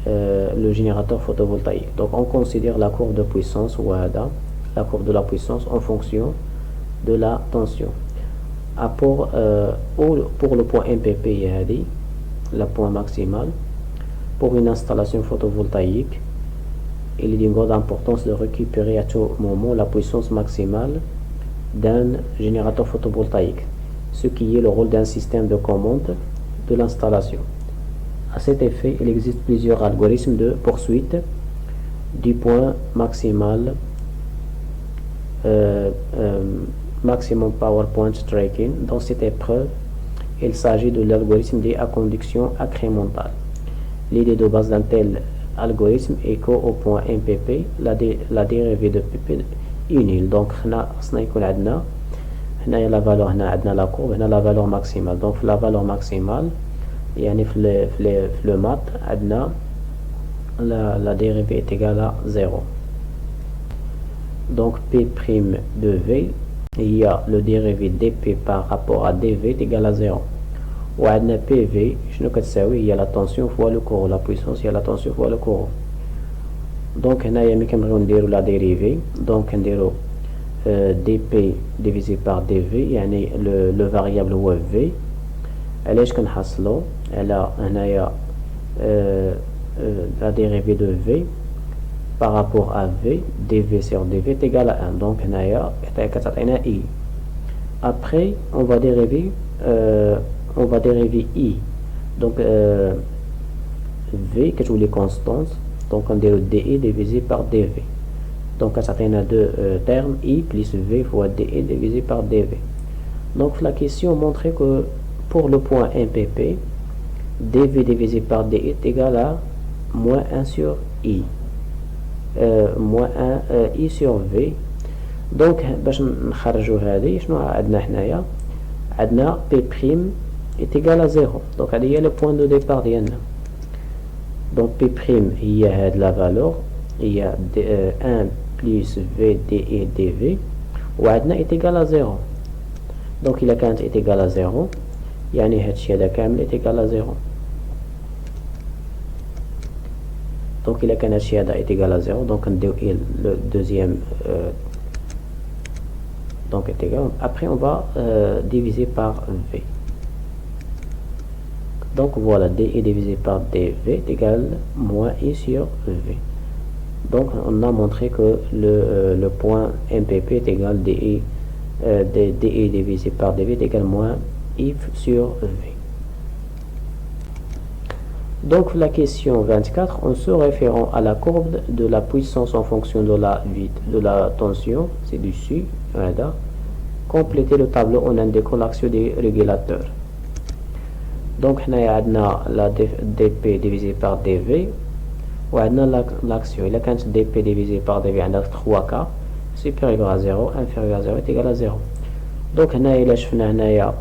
Speaker 1: le générateur photovoltaïque. Donc on considère la courbe de puissance la courbe de la puissance en fonction de la tension. Pour le point MPP, le point maximal, pour une installation photovoltaïque, il est d'une grande importance de récupérer à tout moment la puissance maximale d'un générateur photovoltaïque, ce qui est le rôle d'un système de commande de l'installation. À cet effet, il existe plusieurs algorithmes de poursuite du point maximal, maximum power point tracking. Dans cette épreuve, il s'agit de l'algorithme des conduction incrémentale. L'idée de base d'un tel algorithme est qu'au point MPP, la dérivée de PP est nulle. Donc, la valeur la courbe, la valeur maximale. Donc la valeur maximale, le math, la dérivée est égale à 0. Donc P' de V, il y a le dérivé dP par rapport à dV est égal à 0. Ou PV, il y a la tension fois le courant, la puissance, il y a la tension fois le courant. Donc on a la dérivée, donc on dP divisé par dV, le variable هو V. علاش كنحصلو على هنايا la dérivée de V par rapport à V, dV sur dV est égal à 1. Donc هنايا كتعطينا I. Après on va dériver I. Donc V كتولي constante, donc on نديرو dI divisé par dV. Donc ça a deux termes, I plus V fois dE divisé par dV. Donc la question montrait que pour le point MPP, dV divisé par dE est égal à moins 1 sur I. Moins 1 I sur V. Donc باش نخرجوا هذه شنو عندنا حنايا؟ عندنا P' est égal à 0. Donc هذه هي le point de départ ديالنا. Donc P' هي هاد la valeur, il y a 1 plus V dE dV, ou عندنا est égal à 0. Donc il a quand est égal à 0, يعني هادشي هذا كامل est égal à 0. Donc il a quand هادشي هذا est égal à 0, donc نديو le deuxième donc est égal. Après on va diviser par V. Donc voilà, dE divisé par dV est égal à moins I sur V. Donc on a montré que le point MPP est égal à dE divisé par dV est égal à moins I sur V. Donc la question 24, en se référant à la courbe de la puissance en fonction de la tension, c'est dessus, voilà. Complétez le tableau en indiquant l'action des régulateurs. Donc on a la dp divisé par dv, ou on a l'action, il a quand dp divisé par dv, on a 3k supérieur à 0, inférieur à 0 est égal à 0. Donc on a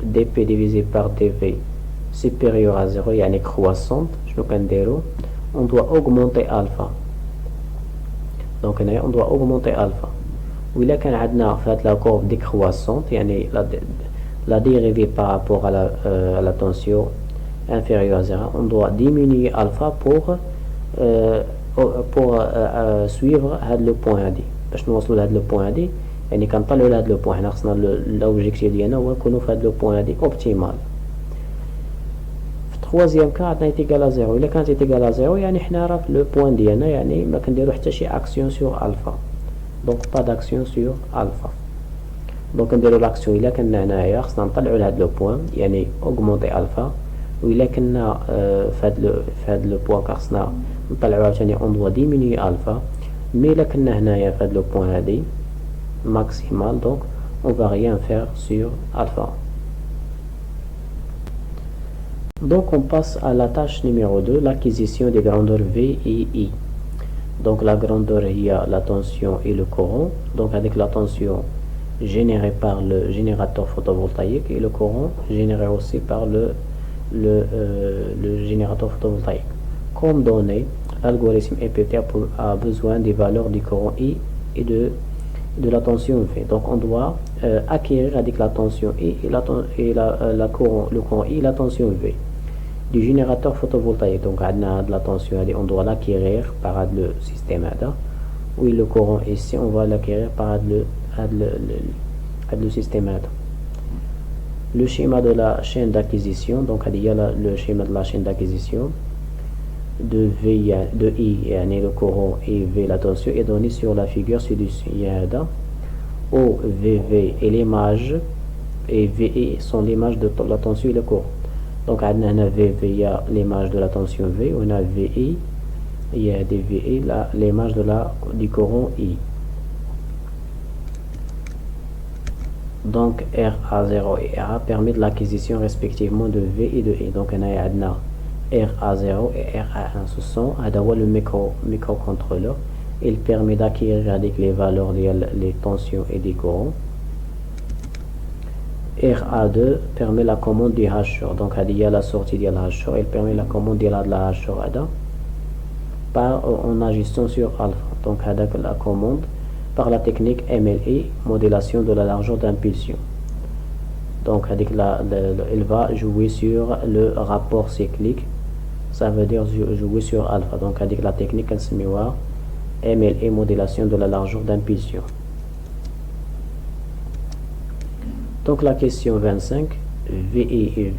Speaker 1: dp divisé par dv supérieur à 0, يعني croissante, on doit augmenter alpha. Donc on doit augmenter alpha. وإلا كان عندنا في هاد la courbe décroissante, يعني la dérivée par rapport à la tension inférieure à 0, on doit diminuer alpha pour suivre le point هادي. باش نوصلوا لهاد le point هادي يعني كنطلعوا لهاد le point، حنا خصنا l'objectif ديالنا هو نكونوا في هاد le point هادي optimal. troisième cas عندنا est égal à 0. إلا كانت est égal à 0 يعني حنا راه في le point ديالنا يعني ما كنديرو حتى شي action sur alpha. Donc pas d'action sur alpha. Donc نديرو l'action إلا كنا هنايا خصنا نطلعو لهاد le point يعني augmenter alpha. وإلا كنا في هاد le point خصنا نطلعو عاوتاني on doit diminuer alpha. Mais إلا كنا هنايا في هاد le point هادي maximal, donc on va rien faire sur alpha. Donc on passe à la tâche numéro 2, l'acquisition des grandeurs V et I. Donc la grandeur, il y a la tension et le courant. Donc avec la tension générée par le générateur photovoltaïque et le courant généré aussi par le générateur photovoltaïque. Comme donné, l'algorithme EPT a besoin des valeurs du courant I et de la tension V. Donc on doit acquérir avec la tension I et le courant I et la tension V du générateur photovoltaïque. Donc de la tension on doit l'acquérir par le système ADA. Oui, le courant ici on va l'acquérir par le système ADA. Le schéma de la chaîne d'acquisition, donc il y a le schéma de la chaîne d'acquisition de V, de I, le courant, et V, la tension, est donné sur la figure ci-dessus. Il y a O, VV et l'image, et VE sont l'image de la tension et le courant. Donc, on a VV, il y a l'image de la tension V, on a VI, il y a des VE, l'image du courant I. Donc, RA0 et RA permettent l'acquisition respectivement de V et de I. Donc, on a RA0 et RA1, ce sont le microcontrôleur. Il permet d'acquérir avec les valeurs des tensions et des courants. RA2 permet la commande du hasheur. Donc, il y a la sortie de la hasheur. Il permet la commande de la hasheur en agissant sur alpha. Donc, la commande par la technique MLE, modélation de la largeur d'impulsion. Donc, il va jouer sur le rapport cyclique. Ça veut dire jouer sur alpha. Donc, avec la technique MLE, modélation de la largeur d'impulsion. Donc, la question 25, VV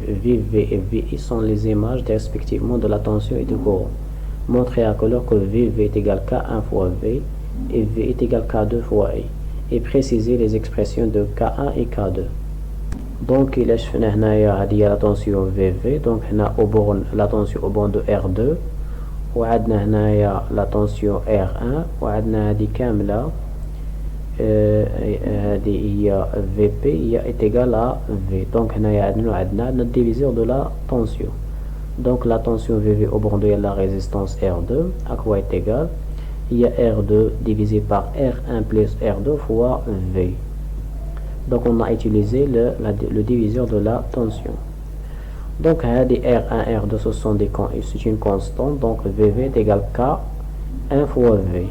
Speaker 1: et VI sont les images respectivement de la tension et du courant. Montrez à couleur que VV est égal à K1 fois V et V est égal à K2 fois I. Et précisez les expressions de K1 et K2. Donc, il y a la tension VV, donc on a la tension au borne de R2, ou la tension R1, ou il y a VP est égal à V. Donc, on a le diviseur de la tension. Donc, la tension VV au borne de la résistance R2, à quoi est égal? Il y a R2 divisé par R1 plus R2 fois V. Donc, on a utilisé le diviseur de la tension. Donc, des R1, R2, c'est une constante. Donc, VV est égal à K1 fois V.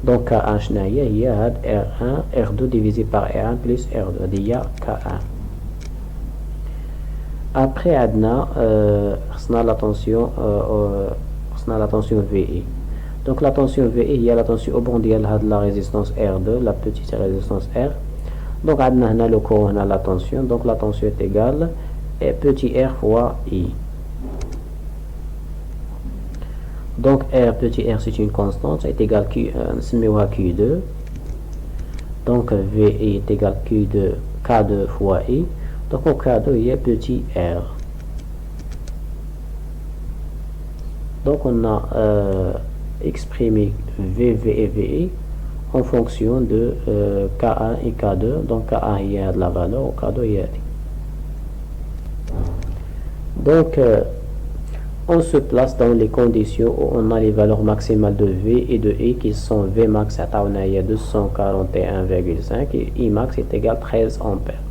Speaker 1: Donc, K1, il y a R1, R2 divisé par R1 plus R2. Il y a K1. Après, on a la tension VI. Donc la tension VI, il y a la tension au borne de la résistance R2, la petite résistance R. Donc on a le courant, on a la tension. Donc la tension est égale à petit r fois I. Donc R, petit r, c'est une constante, c'est égal à Q2. Donc VI est égal à K2 fois I. Donc au K2, il y a petit r. Donc on a exprimé VV et VI en fonction de K1 et K2. Donc K1 il y a de la valeur, ou K2 il y a des. Donc on se place dans les conditions où on a les valeurs maximales de V et de I qui sont V max à 241,5 et I max est égal à 13 ampères.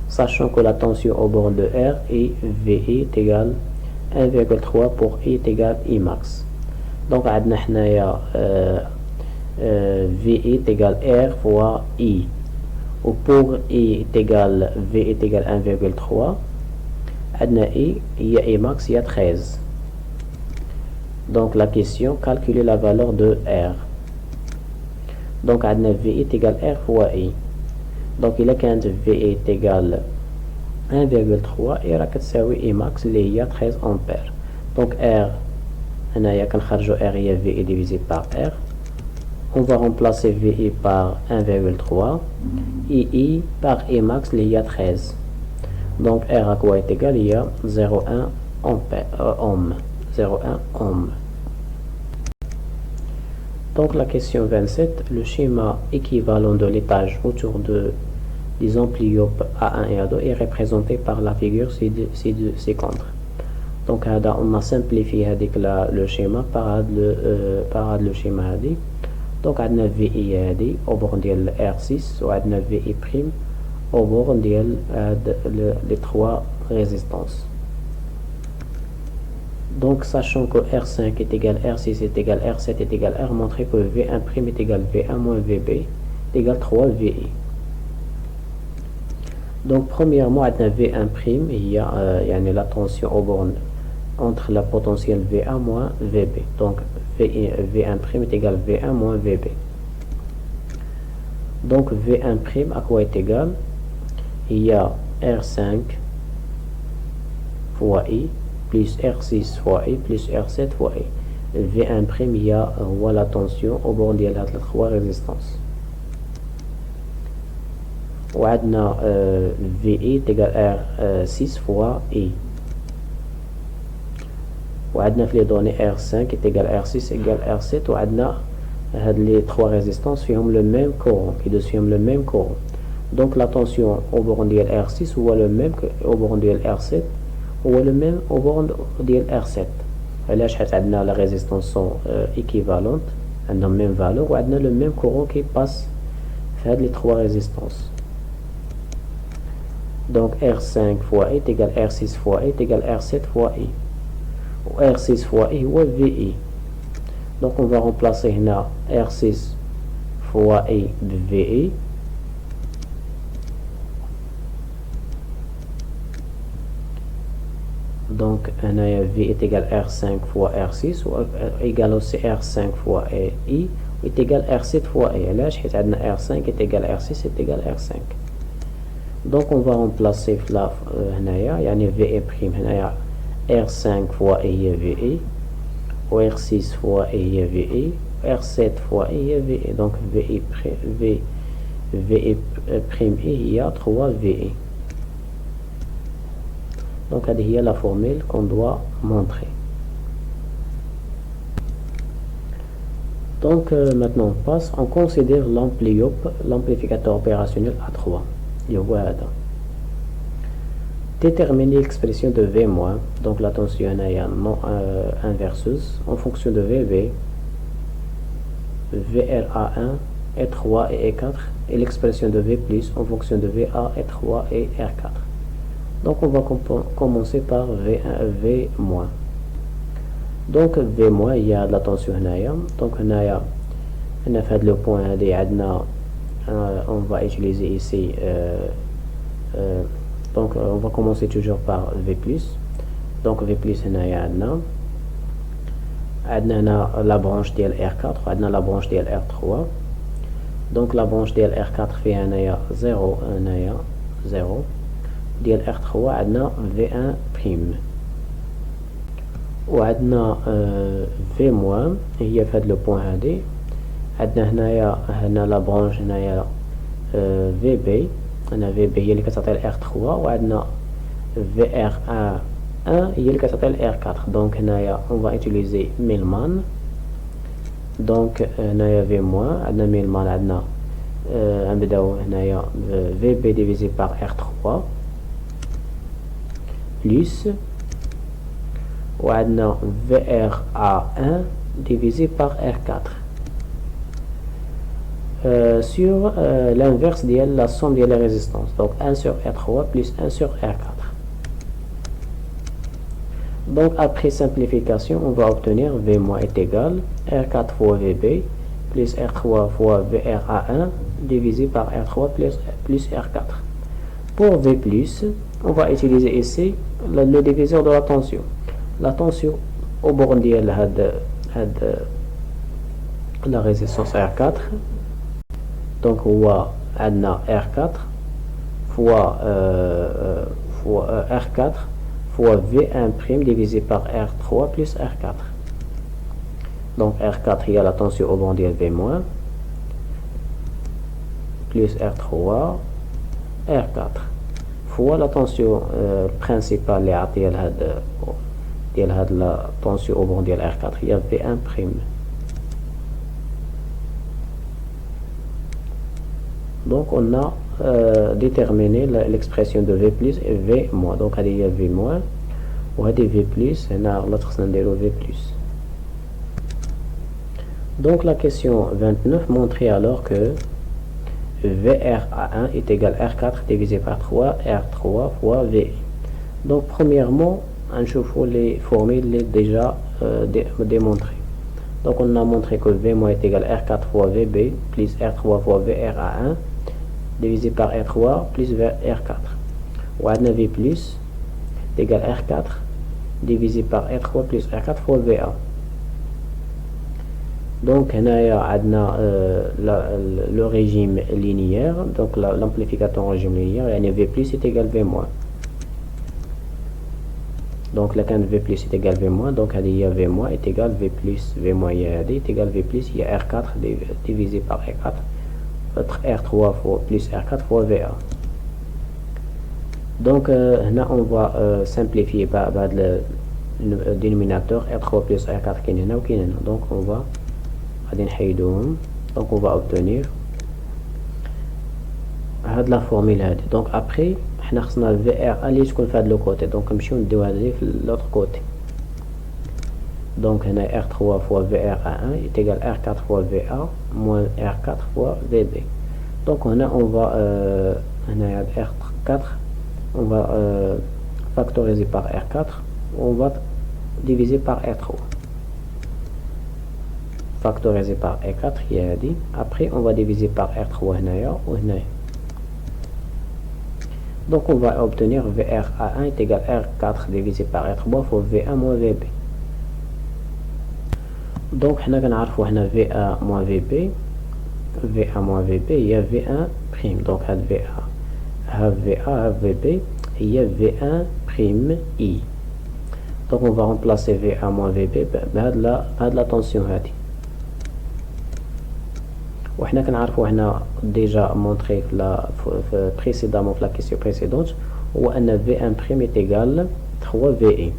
Speaker 1: Sachant que la tension au bord de R et VI est égal à 1,3 pour I est égal à I max. Donc عندنا حنايا VI est égal à R fois I. Ou pour I est égal V est égal à 1,3. عندنا I, il y a I max, il y a 13. Donc la question, calculer la valeur de R. Donc عندنا V est égal à R fois I. Donc il a كانت V est égal à 1,3 et راك تساوي I max اللي هي 13 ampères. Donc R هنايا كنخرجو R هي VI divisé par R. On va remplacer VI par 1,3 et I par I max اللي هي 13. Donc R à quoi est égal? Il y a 0,1 ampère, ohm. 0,1 ohm. Donc la question 27, le schéma équivalent de l'étage autour des amplyopes A1 et A2 est représenté par la figure ci-contre. Donc on a simplifié le schéma par le schéma هذه. Donc on a VI هذه au bord de R6 و عندنا VI prime au bord les trois résistances. Donc sachant que R5 est égal à R6 est égal à R7 est égal à R, montrer que V1' est égal à V1 moins VB est égal à 3 VI. Donc premièrement, on a V1', il y a la tension au borne entre la potentielle VA moins VB. Donc V1' est égal à V1 moins VB. Donc V1' à quoi est égal? Il y a R5 fois I plus R6 fois I plus R7 fois I. V1', il y a la tension au bord de la 3 résistances. وعندنا VI est égal à R6 fois I. وعندنا في les données R5 est égal à R6 égal à R7 وعندنا les trois résistances فيهم le même courant qui dessinent le même courant. Donc la tension au borne de R6 ou le même au borne de R7 ou le même au borne de R7. علاش حيت عندنا la résistance sont équivalentes, عندنا même valeur وعندنا le même courant qui passe في les trois résistances. Donc R5 fois I est égal à R6 fois I est égal à R7 fois I. Ou R6 fois I ou VI. Donc on va remplacer là R6 fois I de VI. Donc V est égal à R5 fois R6 ou égal aussi R5 fois I est égal à R7 fois I. Là, R5 est égal à R6 est égal à R5. Donc on va remplacer là VI prime R5 fois I VI ou R6 fois I VI R7 fois I VI. Donc VI prime I il y a 3 VI. Donc il y a la formule qu'on doit montrer. Donc maintenant on passe, on considère l'amplificateur opérationnel A3. Voilà. Déterminer l'expression de V-, donc la tension non inverseuse, en fonction de VV, VRA1, E3 et E4, et l'expression de V+, en fonction de VA, E3 et R4. Donc on va commencer par V1, V-. Donc V-, il y a de la tension هنايا. Donc هنايا في هذا le point هذه عندنا on va utiliser ici donc on va commencer toujours par V+. Donc V+, هنايا عندنا la branche ديال R4 وعندنا la branche ديال R3. Donc la branche ديال R4 فيها هنايا 0 هنايا 0 ديال R3 عندنا V1'. وعندنا V- هي في هذا لو بوين هذه. عندنا هنا لا برونش هنايا VB. هنا VB هي اللي كتعطي R3 وعندنا VR1 1 هي اللي كتعطي R4. دونك هنايا on va utiliser ميلمان. دونك هنايا في موان عندنا ميلمان عندنا غنبداو هنايا في بي ديفيزي باغ R3 بلس وعندنا VR A1 divisé par R4 sur l'inverse de la somme de la résistance. Donc 1 sur R3 plus 1 sur R4. Donc après simplification, on va obtenir V- est égal R4 fois VB plus R3 fois VRA1 divisé par R3 plus R4. Pour V+, on va utiliser ici le diviseur de la tension. La tension au bord de la résistance R4. Donc on a R4 fois R4 fois V1' divisé par R3 plus R4. Donc R4 il y a la tension au bord de V- plus R3 R4 fois la tension principale de la tension au bord de R4 il y a V1'. Donc on a déterminé l'expression de V plus et V moins. Donc il y a V moins ou V plus et l'autre c'est V plus. Donc la question 29 montrait alors que VRA1 est égal à R4 divisé par 3 R3 fois V. Donc premièrement on chauffe les formules déjà démontrées. Donc on a montré que V- est égal à R4 fois VB plus R3 fois VRA1 divisé par R3 plus R4. Ou V plus est égal à R4 divisé par R3 plus R4 fois VA. Donc on a le régime linéaire, donc l'amplificateur en régime linéaire, et V plus est égal à V moins. Donc la V plus est égal à V moins, donc il y a V moins est égal à V plus, V moins est égal à V plus, il y a R4 divisé par R4, R3 fois plus R4 fois VA. Donc là on va simplifier par le dénominateur R3 plus R4 qui est là ou qui est là. Donc on va donc on va obtenir la formule. Donc après on a VR aller jusqu'au de l'autre côté, donc on va aller de l'autre côté. Donc on a R3 fois VRA1 est égal à R4 fois VA moins R4 fois VB. Donc on va R4 on va factoriser par R4, on va diviser par R3. Factoriser par R4 il y a dit. Après on va diviser par R3 ou donc on va obtenir VRA1 est égal à R4 divisé par R3 fois VA moins VB. Donc on a VA moins VB, VA moins VB il y a V1'. Donc VA VB il y a V1'I. Donc on va remplacer VA moins VB par la tension. وحنا كنعرفوا هنا déjà montré précédemment la question précédente هو أن V1' est égal 3 VE.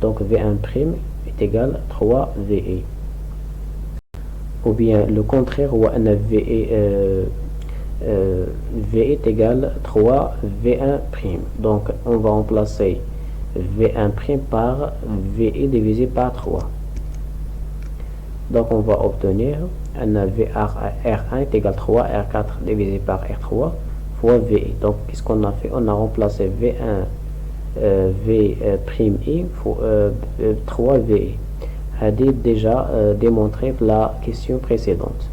Speaker 1: Donc V1' est égal 3 VE. Ou bien le contraire هو أن VE est égal 3 V1'. Donc on va remplacer V1' par VE divisé par 3. Donc on va obtenir un R1 est égal à 3 R4 divisé par R3 fois VE. Donc qu'est-ce qu'on a fait? On a remplacé V1 V'I fois 3 VE. A déjà démontré la question précédente.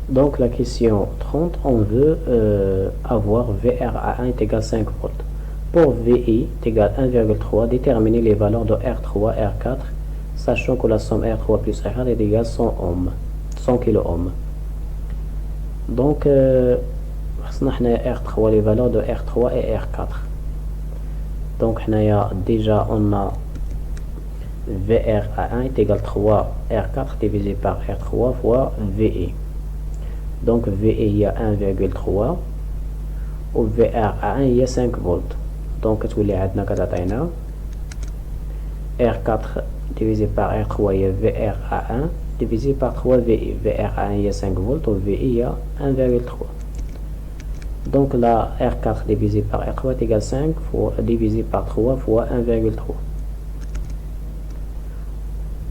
Speaker 1: Donc la question 30, on veut avoir VRA1 est égal à 5 volts. Pour VI est égal à 1,3, déterminer les valeurs de R3, R4, sachant que la somme R3 plus R4 est égale à 100 ohms, 100 kΩ. Donc, R3, les valeurs de R3 et R4. Donc, déjà, on a VRA1 est égal à 3 R4 divisé par R3 fois VE. Donc, VE, il y a 1,3. Au VRA1, il y a 5 volts. دونك تولي عندنا كتعطينا R4 divisé par R3 هي VRA1 divisé par 3 VI. VRA1 هي 5 volts و VI هي 1,3. Donc la R4 divisé par R3 est égal à 5 fois, divisé par 3 fois 1,3.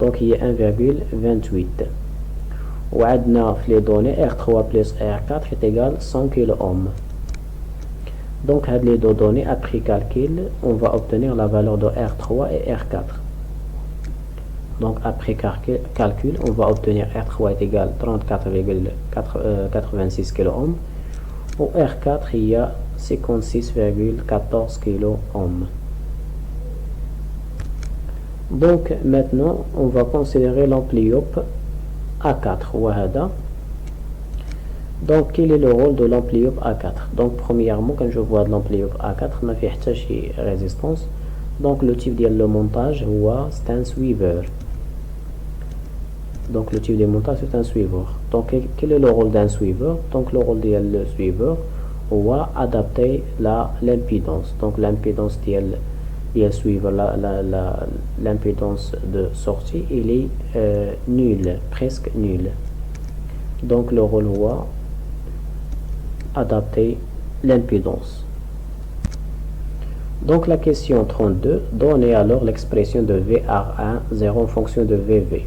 Speaker 1: Donc il y a 1,28. Ou les données R3 plus R4 est égal à 100 kΩ. Donc les deux données, après calcul, on va obtenir la valeur de R3 et R4. Donc après calcul, on va obtenir R3 est égal à 34,86 kΩ. Au R4, il y a 56,14 kΩ. Donc maintenant, on va considérer l'ampliope A4. Donc quel est le rôle de l'ampliope A4? Donc premièrement, quand je vois de l'ampliope A4, on a fait une résistance. Donc le type de le montage, c'est un suiveur. Donc le type de montage c'est un suiveur. Donc quel est le rôle d'un suiveur? Donc le rôle du suiveur est adapter l'impédance. Donc l'impédance du suiveur, l'impédance de sortie, il est nulle, presque nulle. Donc le rôle est adapter l'impédance. Donc la question 32, donnez alors l'expression de VR1 en fonction de VV.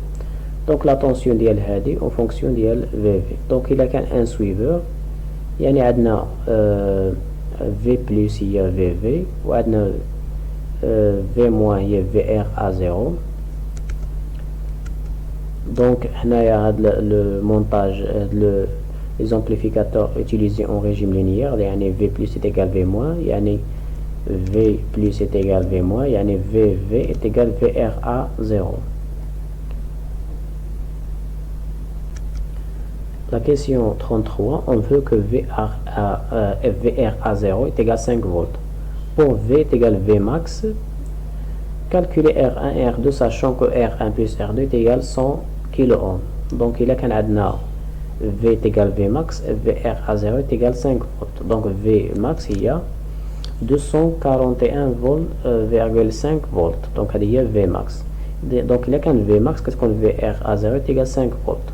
Speaker 1: Donc la tension ديال هذه en fonction ديال VV. Donc il a un suiveur يعني عندنا V plus هي VV وعندنا V moins هي VRA0. Donc هنايا هذا le montage les amplificateurs utilisés en régime linéaire يعني V plus est égal V moins يعني V plus est égal V moins يعني VV est égal VRA0. La question 33, on veut que VRA0 est égal à 5 volts. Pour V est égal à V max, calculer R1 et R2 sachant que R1 plus R2 est égal à 100 kΩ. Donc il y a qu'un adna V est égal à V max, VRA0 est égal à 5 volts. Donc V max il y a 241,5 volts. Donc il y a V max. Donc il y a qu'un V max, qu'est-ce qu'on VRA0 est égal à 5 volts.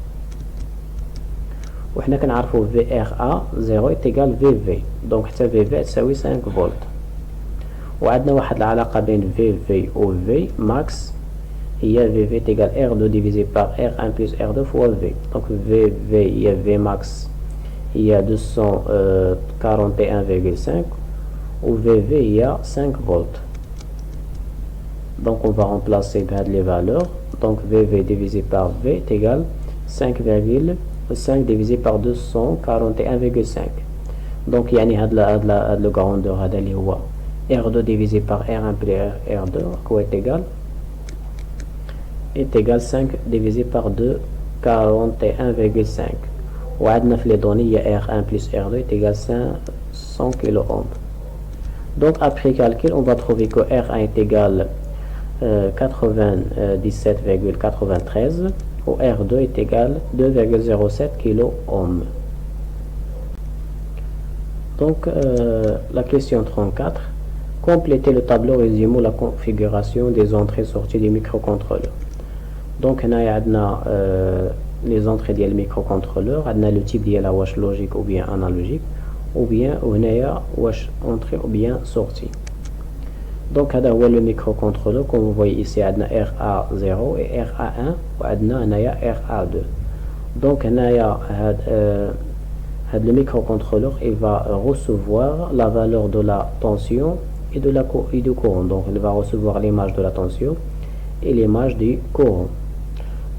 Speaker 1: وحنا كنعرفوا VRA0 est égal VV. donc حتى VV تساوي 5 فولت. وعندنا واحد العلاقة بين VV و V max هي VV est égal R2 divisé par R1 plus R2 fois V. donc VV هي V max هي 241,5 و VV هي 5 volts. donc on va remplacer بهاد les valeurs. donc VV divisé par V est égal 5 divisé par 241,5. donc يعني هاد le grandeur هذا اللي هو R2 divisé par R1 plus R2 quoi est égal 5 divisé par 2 41,5. وعندنا في les données il y a R1 plus R2 est égal 100 kΩ. donc après calcul on va trouver que R1 est égal 97,93 ou R2 est égal 2,07 kΩ. Donc la question 34, complétez le tableau résumant la configuration des entrées et sorties du microcontrôleur. Donc on a les entrées du microcontrôleur, on a le type de la wash logique ou bien analogique, ou bien on a wash entrée ou bien sortie. Donc هذا هو le microcontrôleur comme vous voyez ici عندنا RA0 et RA1 وعندنا هنايا RA2. donc هنايا هذا le microcontrôleur il va recevoir la valeur de la tension et du courant. donc il va recevoir l'image de la tension et l'image du courant.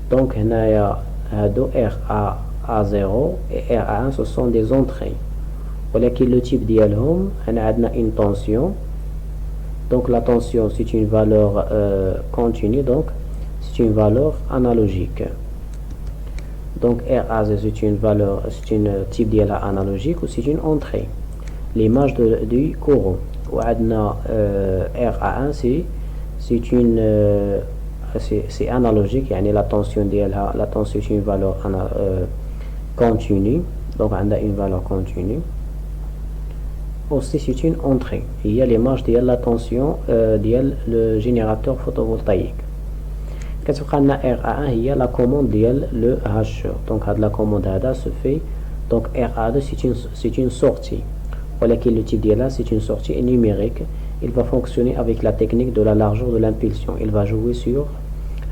Speaker 1: donc هنايا هادو RA0 et RA1 ce sont des entrées ولكن le type ديالهم هنا عندنا une tension. Donc la tension c'est une valeur continue, donc c'est une valeur analogique. Donc RA c'est une valeur, c'est une type de la analogique ou c'est une entrée. L'image du courant. Ou RA1 c'est une c'est analogique, يعني la tension ديالها la tension c'est une valeur continue. donc on a une valeur continue. aussi c'est une entrée. Il y a l'image de la tension de le générateur photovoltaïque. كتبقى لنا RA1 هي la commande ديال le hacheur. Donc la commande هذا se fait. Donc RA2 c'est une sortie. ولكن le type ديالها c'est une sortie numérique. Il va fonctionner avec la technique de la largeur de l'impulsion. Il va jouer sur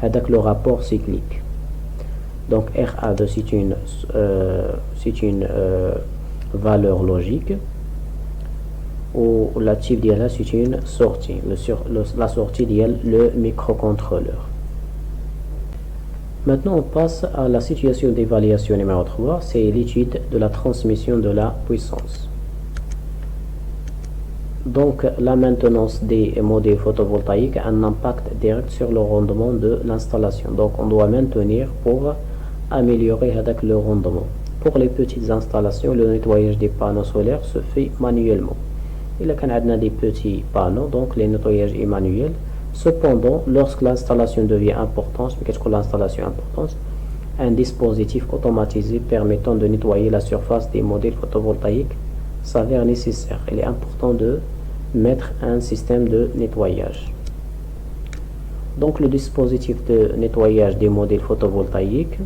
Speaker 1: avec le rapport cyclique. Donc RA2 c'est une valeur logique. Ou la type ديالها c'est une sortie. La sortie ديال le microcontrôleur. Maintenant, on passe à la situation d'évaluation numéro 3, c'est l'étude de la transmission de la puissance. Donc, la maintenance des modules photovoltaïques a un impact direct sur le rendement de l'installation. Donc, on doit maintenir pour améliorer avec le rendement. Pour les petites installations, le nettoyage des panneaux solaires se fait manuellement. Il y a des petits panneaux, donc les nettoyages est manuel. Cependant, lorsque l'installation devient importante, un dispositif automatisé permettant de nettoyer la surface des modules photovoltaïques s'avère nécessaire. Il est important de mettre un système de nettoyage. Donc le dispositif de nettoyage des modules photovoltaïques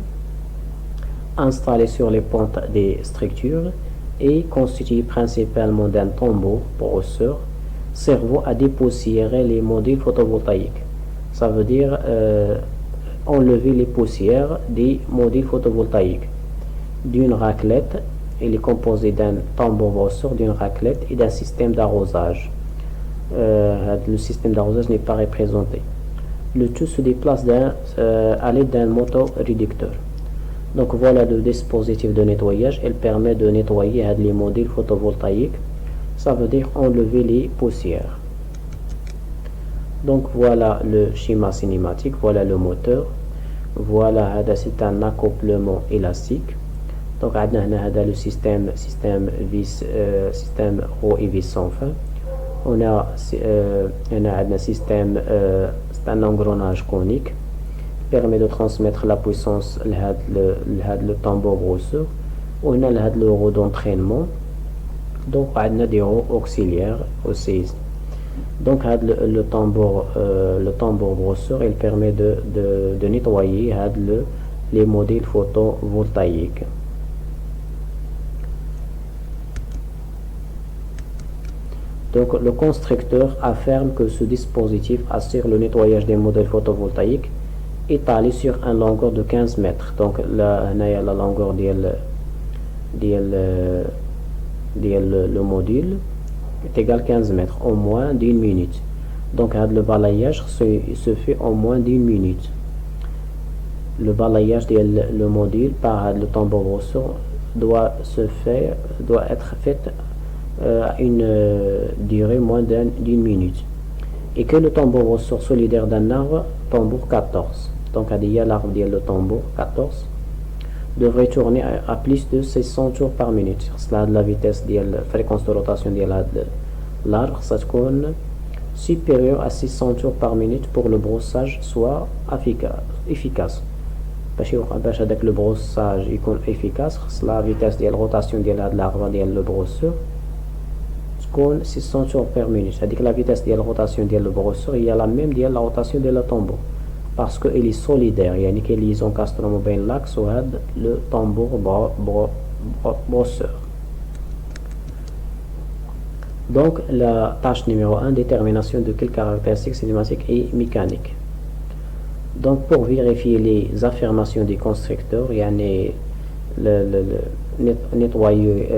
Speaker 1: installé sur les pentes des structures est constitué principalement d'un tambour brosseur servant à dépoussiérer les modules photovoltaïques. Ça veut dire enlever les poussières des modules photovoltaïques. D'une raclette, il est composé d'un tambour brosseur, d'une raclette et d'un système d'arrosage. Le système d'arrosage n'est pas représenté. Le tout se déplace à l'aide d'un moteur réducteur. Donc voilà le dispositif de nettoyage. Il permet de nettoyer les modules photovoltaïques. Ça veut dire enlever les poussières. Donc voilà le schéma cinématique, voilà le moteur, voilà c'est un accouplement élastique. Donc on a le système roue et vis sans fin. On a un système, c'est un engrenage conique permet de transmettre la puissance le tambour brosseur. On a le roue d'entraînement. Donc on a des roues auxiliaires aussi. Donc le tambour brosseur il permet de nettoyer les modules photovoltaïques. Donc le constructeur affirme que ce dispositif assure le nettoyage des modules photovoltaïques étalé sur une longueur de 15 mètres. Donc là on a la longueur le module est égal à 15 mètres en moins d'une minute. Donc le balayage se fait en moins d'une minute. Le balayage le module par le tambour brosseur doit être fait à une durée moins d'une minute. Et que le tambour brosseur solidaire d'un arbre, tambour 14. Donc il y a l'arbre le tambour 14 devrait tourner à plus de 600 tours par minute. Cela de la vitesse de la fréquence de rotation de l'arbre, ça tourne supérieur à 600 tours par minute pour le brossage soit efficace. Parce que le brossage est efficace, la vitesse de la rotation de l'arbre de le brosseur c'est 600 tours par minute. C'est-à-dire que la vitesse de la rotation de le brosseur il y a la même de la rotation de la tambour. Parce qu'il est solidaire, il y a une liaison castromo-ben l'axe ou le tambour brosseur. Donc la tâche numéro 1, détermination de quelles caractéristiques cinématiques et mécaniques. Donc pour vérifier les affirmations des constructeurs, il y a nettoyer,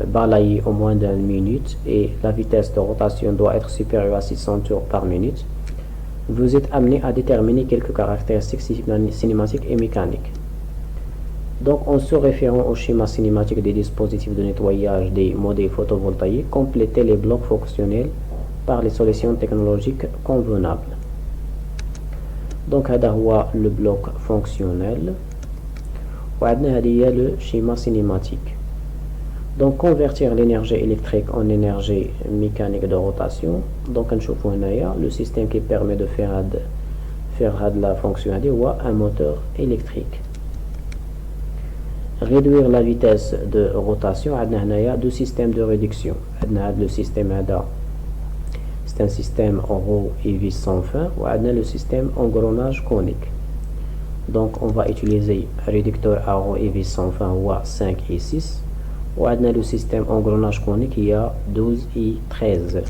Speaker 1: balayer au moins d'une minute et la vitesse de rotation doit être supérieure à 600 tours par minute. Vous êtes amené à déterminer quelques caractéristiques cinématiques et mécaniques. Donc, en se référant au schéma cinématique des dispositifs de nettoyage des modules photovoltaïques, complétez les blocs fonctionnels par les solutions technologiques convenables. Donc, هذا هو le bloc fonctionnel. وعندنا هذه le schéma cinématique. Donc, convertir l'énergie électrique en énergie mécanique de rotation. Donc, on a le système qui permet de faire la fonction ou un moteur électrique. réduire la vitesse de rotation. عندنا هنايا deux systèmes de réduction. عندنا هذا le système هذا c'est un système en roue et vis sans fin, ou عندنا le système engrenage conique. Donc on va utiliser réducteur à roue et vis sans fin ou 5 et 6, ou عندنا le système engrenage conique il y a 12 et 13.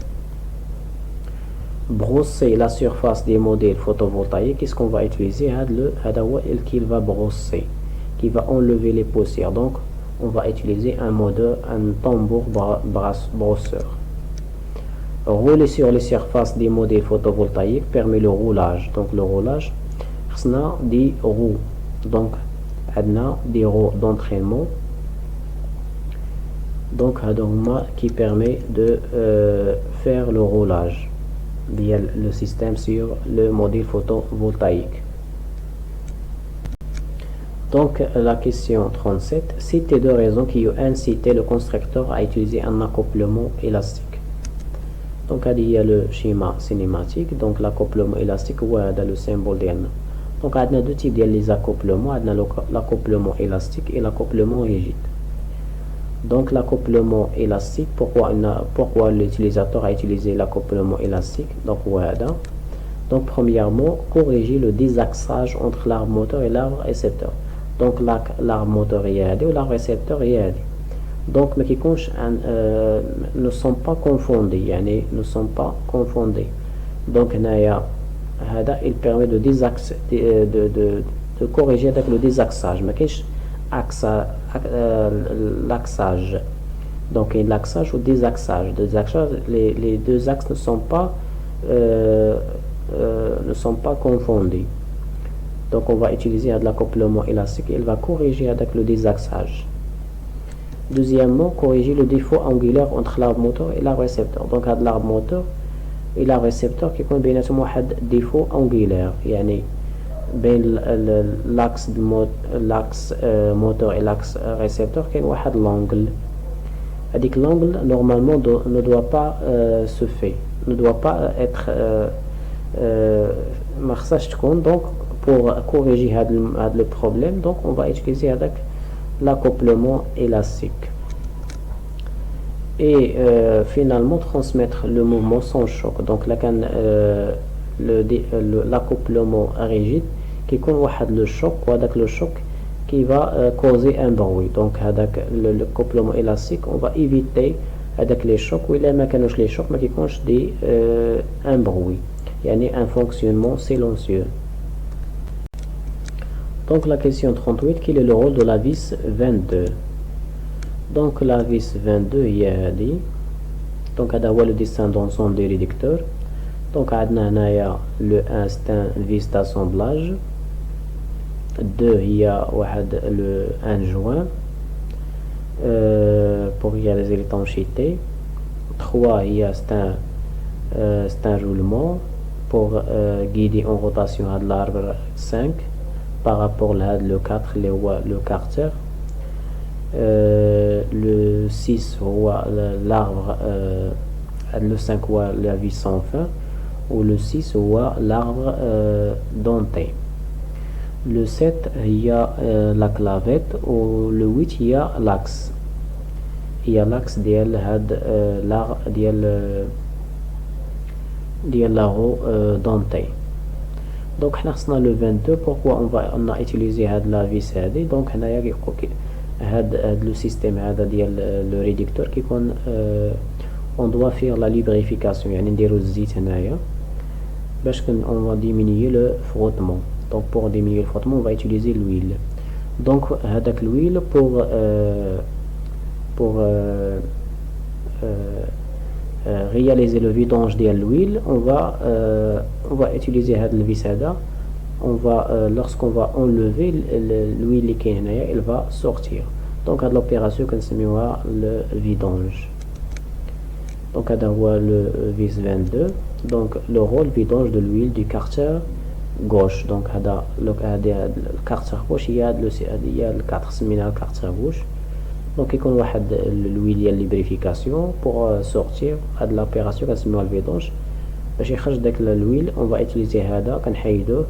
Speaker 1: Brosser la surface des modèles photovoltaïques, qu'est-ce qu'on va utiliser? هذا هو qu'il va brosser, qui va enlever les poussières. Donc on va utiliser un tambour brosseur. Rouler sur les surfaces des modèles photovoltaïques permet le roulage. Donc le roulage, on a des roues. Donc on a des roues d'entraînement. Donc qui permet de faire le roulage via le système sur le modèle photovoltaïque. Donc la question 37, citez deux raisons qui ont incité le constructeur à utiliser un accouplement élastique. Donc il y a le schéma cinématique. Donc l'accouplement élastique ou le symbole d'N. Donc il y a deux types de accouplements. Il y a l'accouplement élastique et l'accouplement rigide. Donc l'accouplement élastique, pourquoi l'utilisateur a utilisé l'accouplement élastique? Donc voilà. Donc premièrement, corriger le désaxage entre l'arbre moteur et l'arbre récepteur. Donc l'arbre moteur est ou l'arbre récepteur est. Donc mais qui ne sont pas confondés, يعني ne sont pas confondés. Donc il permet de corriger avec le désaxage. Mais l'axage. Donc il y a l'axage ou désaxage. Les deux axes ne sont pas confondus. Donc on va utiliser l'accouplement élastique. Il va corriger avec le désaxage. Deuxièmement, corriger le défaut angulaire entre l'arbre moteur et l'arbre récepteur. Donc l'arbre moteur et l'arbre récepteur qui compte bien un défaut angulaire. يعني بين l'axe moteur et l'axe récepteur كاين واحد l'angle. هذيك l'angle normalement ne doit pas se faire, ne doit pas être ما خصهاش تكون. Donc pour corriger le problème, donc on va utiliser avec l'accouplement élastique. Et finalement transmettre le mouvement sans choc. Donc là l'accouplement rigide qui compte le choc ou avec le choc qui va causer un bruit. Donc avec l'accouplement élastique on va éviter avec les chocs ou il ما كانوش les chocs mais qui compte un bruit, يعني un fonctionnement silencieux. Donc la question 38, quel est le rôle de la vis 22? Donc la vis 22 هي هذه. Donc هذا هو le dessin d'ensemble des réducteurs. Donc عندنا هنايا le 1 c'est un vis d'assemblage, 2 هي واحد le 1 joint pour réaliser l'étanchéité, 3 هي c'est un roulement pour guider en rotation هذا l'arbre 5 par rapport à le 4 le carter, le 6 l'arbre, le 5 la vis sans fin, ou le 6 l'arbre denté, le 7 il y a la clavette, ou le 8 il y a l'axe. Il y a l'axe ديال la roue dentée. Donc on a le 22. Pourquoi on a utilisé la vis هذه? Donc le système le réducteur qui on doit faire la lubrification, يعني نديرو الزيت هنايا باش on va diminuer le frottement. Donc pour diminuer le frottement on va utiliser l'huile. Donc هذاك l'huile pour réaliser le vidange de l'huile, on va utiliser le vis هذا. On va lorsqu'on va enlever l'huile qui est là, elle va sortir. Donc à l'opération qu'on s'appelle le vidange. Donc هذا هو le vis 22. Donc le rôle vidange de l'huile du carter gauche. Donc هذا le carter gauche il y a le 4 سميناه le carter gauche. Donc il y a l'huile de lubrification pour sortir de l'opération كنسميوها الفيدونج. باش يخرج داك l'huile on va utiliser هذا كنحيدوه.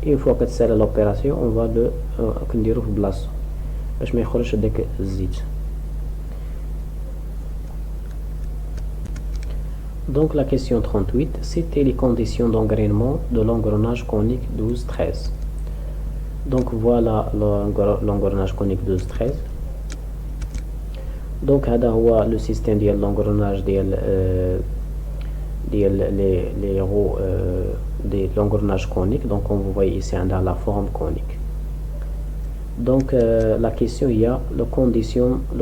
Speaker 1: Une fois que c'est l'opération on va le كنديروه في بلاصتو. باش ما يخرجش داك الزيت. Donc la question 38, c'était les conditions d'engrainement de l'engrenage conique 12-13. Donc voilà l'engrenage conique 12-13. Donc هذا هو le système ديال l'engrenage ديال les roues de l'engrenage conique. Donc on vous voit ici dans la forme conique. Donc la question il y a le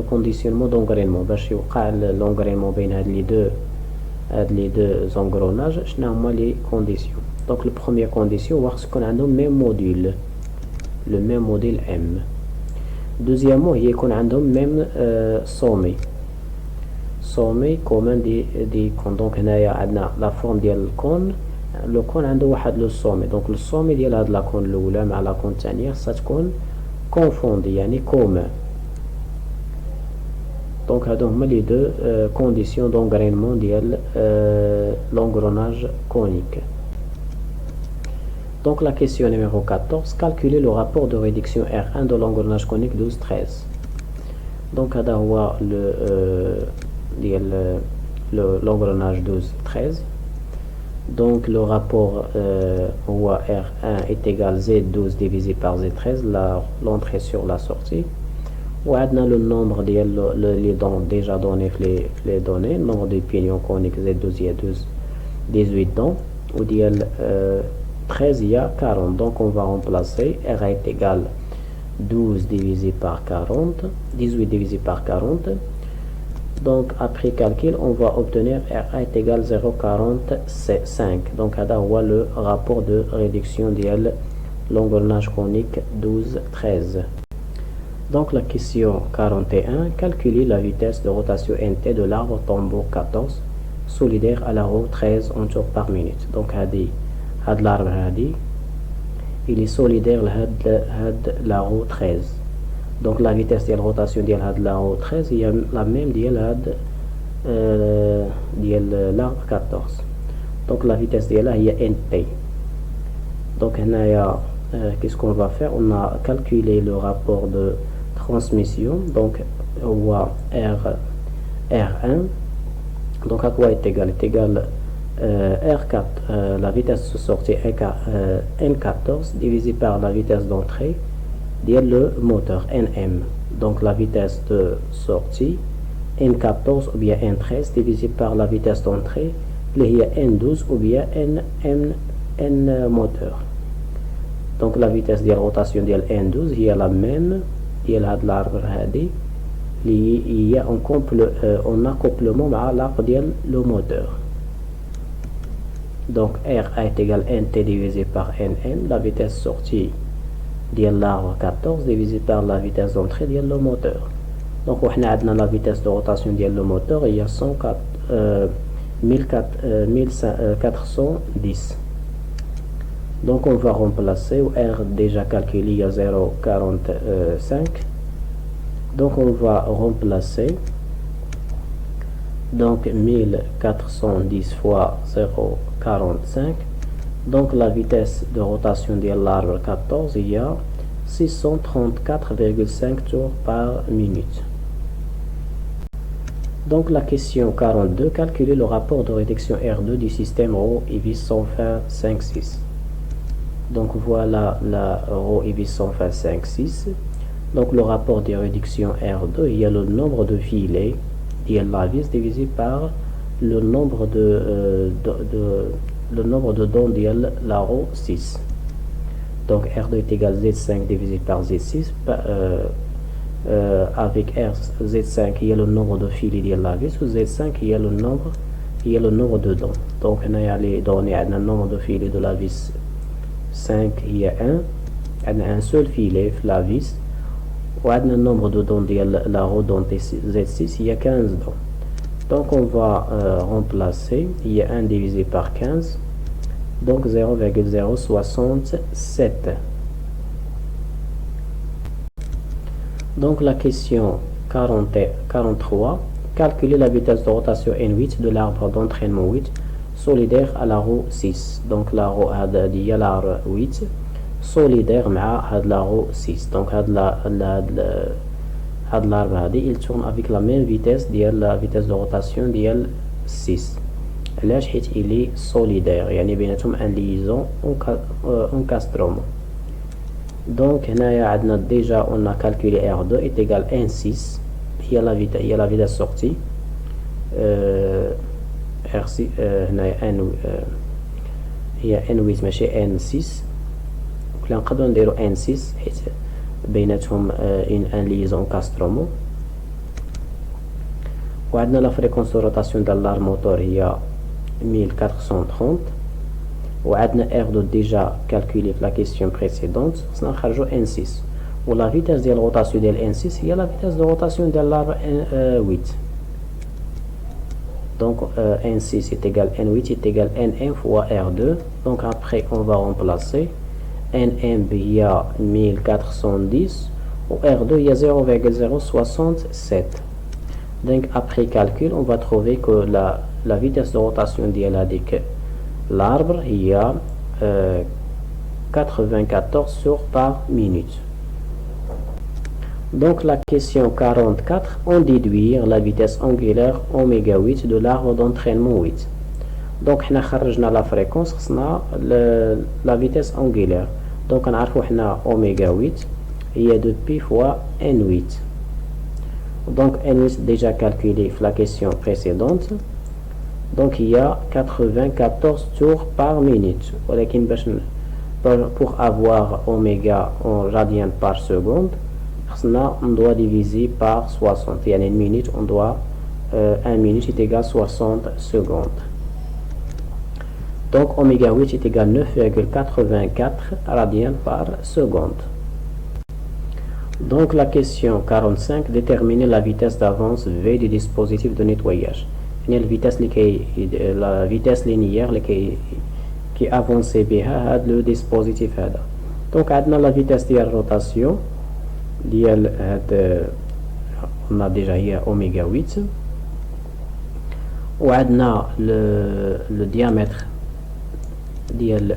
Speaker 1: conditionnement d'engrainement باش يوقع l'engrainement بين هاد les deux engrenages. شنو هما les conditions. Donc le premier condition هو خص يكون عندهم même module, le même module M. Deuxièmement هي يكون عندهم même sommet commun des cônes. Donc هنايا عندنا la forme ديال الكون, لو كون عنده واحد لو sommet. Donc le sommet ديال هاد لا كون الاولى مع لا كون الثانيه خصها تكون confondue يعني commun. Donc هادو هما les deux conditions d'engrainement ديال l'engrenage conique. Donc la question numéro 14, calculer le rapport de réduction R1 de l'engrenage conique 12-13. Donc هذا هو l'engrenage 12-13. Donc le rapport هو R1 est égal Z12 divisé par Z13, l'entrée sur la sortie. وعندنا le nombre ديال les dons déjà donnés les données, le nombre de pignons coniques Z12 il y a 18 dons, ou ديال 13 il y a 40. Donc on va remplacer R est égal 12 divisé par 40, 18 divisé par 40. Donc après calcul on va obtenir R est égal 0,45. Donc هذا هو le rapport de réduction ديال l'engrenage conique 12-13. Donc la question 41, calculer la vitesse de rotation NT de l'arbre tambour 14 solidaire à la roue 13 en tours par minute. Donc هاد l'arbre هادي il est solidaire لهاد la roue 13. Donc la vitesse de rotation ديال هاد la roue 13 هي la même ديال l'arbre 14. Donc la vitesse ديالها هي NT. Donc هنايا qu'est-ce qu'on va faire? On a calculé le rapport de transmission. Donc R1. Donc à quoi est égal? Est égal R4, la vitesse de sortie N14 divisé par la vitesse d'entrée de le moteur NM. Donc la vitesse de sortie N14 ou bien N13 divisé par la vitesse d'entrée اللي هي N12 ou bien N moteur. Donc la vitesse de rotation de N12 هي la même ديال هاد l'arbre هادي اللي هي en accouplement مع l'arbre ديال le moteur. Donc R est égal NT divisé par NM, la vitesse sortie ديال l'arbre 14 divisé par la vitesse d'entrée ديال le moteur. Donc وحنا عندنا la vitesse de rotation ديال le moteur هي 1410. Donc on va remplacer, R déjà calculé il y a 0,45. Donc on va remplacer donc 1410 fois 0,45. Donc la vitesse de rotation de l'arbre 14 il y a 634,5 tours par minute. Donc la question 42, calculer le rapport de réduction R2 du système roue IBIS sans fin 5-6. Donc voilà la roue IBIS sans fin 5-6. Donc le rapport de réduction R2, il y a le nombre de filets de la vis divisé par le nombre de dons de la roue 6. Donc R2 est égal à Z5 divisé par Z6. Avec Z5 il y a le nombre de filets de la vis, ou Z5 il y a le nombre de dons. Donc on a les données, on a le nombre de filets de la vis 5 il y a un seul filet la vis. وعندنا le nombre de dons de la roue dentée Z6 il y a 15 dons. Donc on va remplacer, il y a 1 divisé par 15, donc 0,067. Donc la question 43, calculer la vitesse de rotation N8 de l'arbre d'entraînement 8 solidaire à la roue 6. Donc la roue il y a l'arbre 8 solidaire مع هاد la roue 6. Donc هاد l'arbre هادي il tourne avec la même vitesse ديال la vitesse de rotation ديال 6. علاش؟ حيت il est solidaire يعني بيناتهم un liaison encastrement. Donc هنايا عندنا déjà on a calculé R2 est égal N6 هي la vitesse sortie R6 هنايا N هي N8 ماشي N6. وكلا نقدرو نديرو N6 حيت بيناتهم ان ليزون كاسترومو. وعندنا لا فريكونس دو روتاسيون ديال لار موتور هي 1430. وعندنا R2 ديجا كالكولي في لا كيسيون بريسيدونت خصنا نخرجو N6. ولا فيتاس ديال روتاسيون ديال N6 هي لا فيتاس دو روتاسيون ديال لار 8. Donc N6 est égal N8 est égal Nm fois R2. Donc après on va remplacer Nm il y a 1410 ou R2 il y a 0,067. Donc après calcul on va trouver que la vitesse de rotation de l'arbre il y a 94 sur par minute. Donc la question 44, on déduire la vitesse angulaire oméga 8 de l'arbre d'entraînement 8. Donc on a خرجنا la fréquence, خصنا la vitesse angulaire. Donc on a حنا oméga 8 il y a 2 pi fois n8. Donc n8 déjà calculé dans la question précédente. Donc il y a 94 tours par minute. Pour avoir oméga en radian par seconde, on doit diviser par 60. Il y a une minute, on doit 1 minute est égal à 60 secondes. Donc oméga 8 est égal à 9,84 radians par seconde. Donc la question 45, déterminer la vitesse d'avance V du dispositif de nettoyage. La vitesse linéaire qui avance بها le dispositif هذا. Donc عندنا la vitesse de rotation ديال on a déjà هي oméga 8. وعندنا le diamètre ديال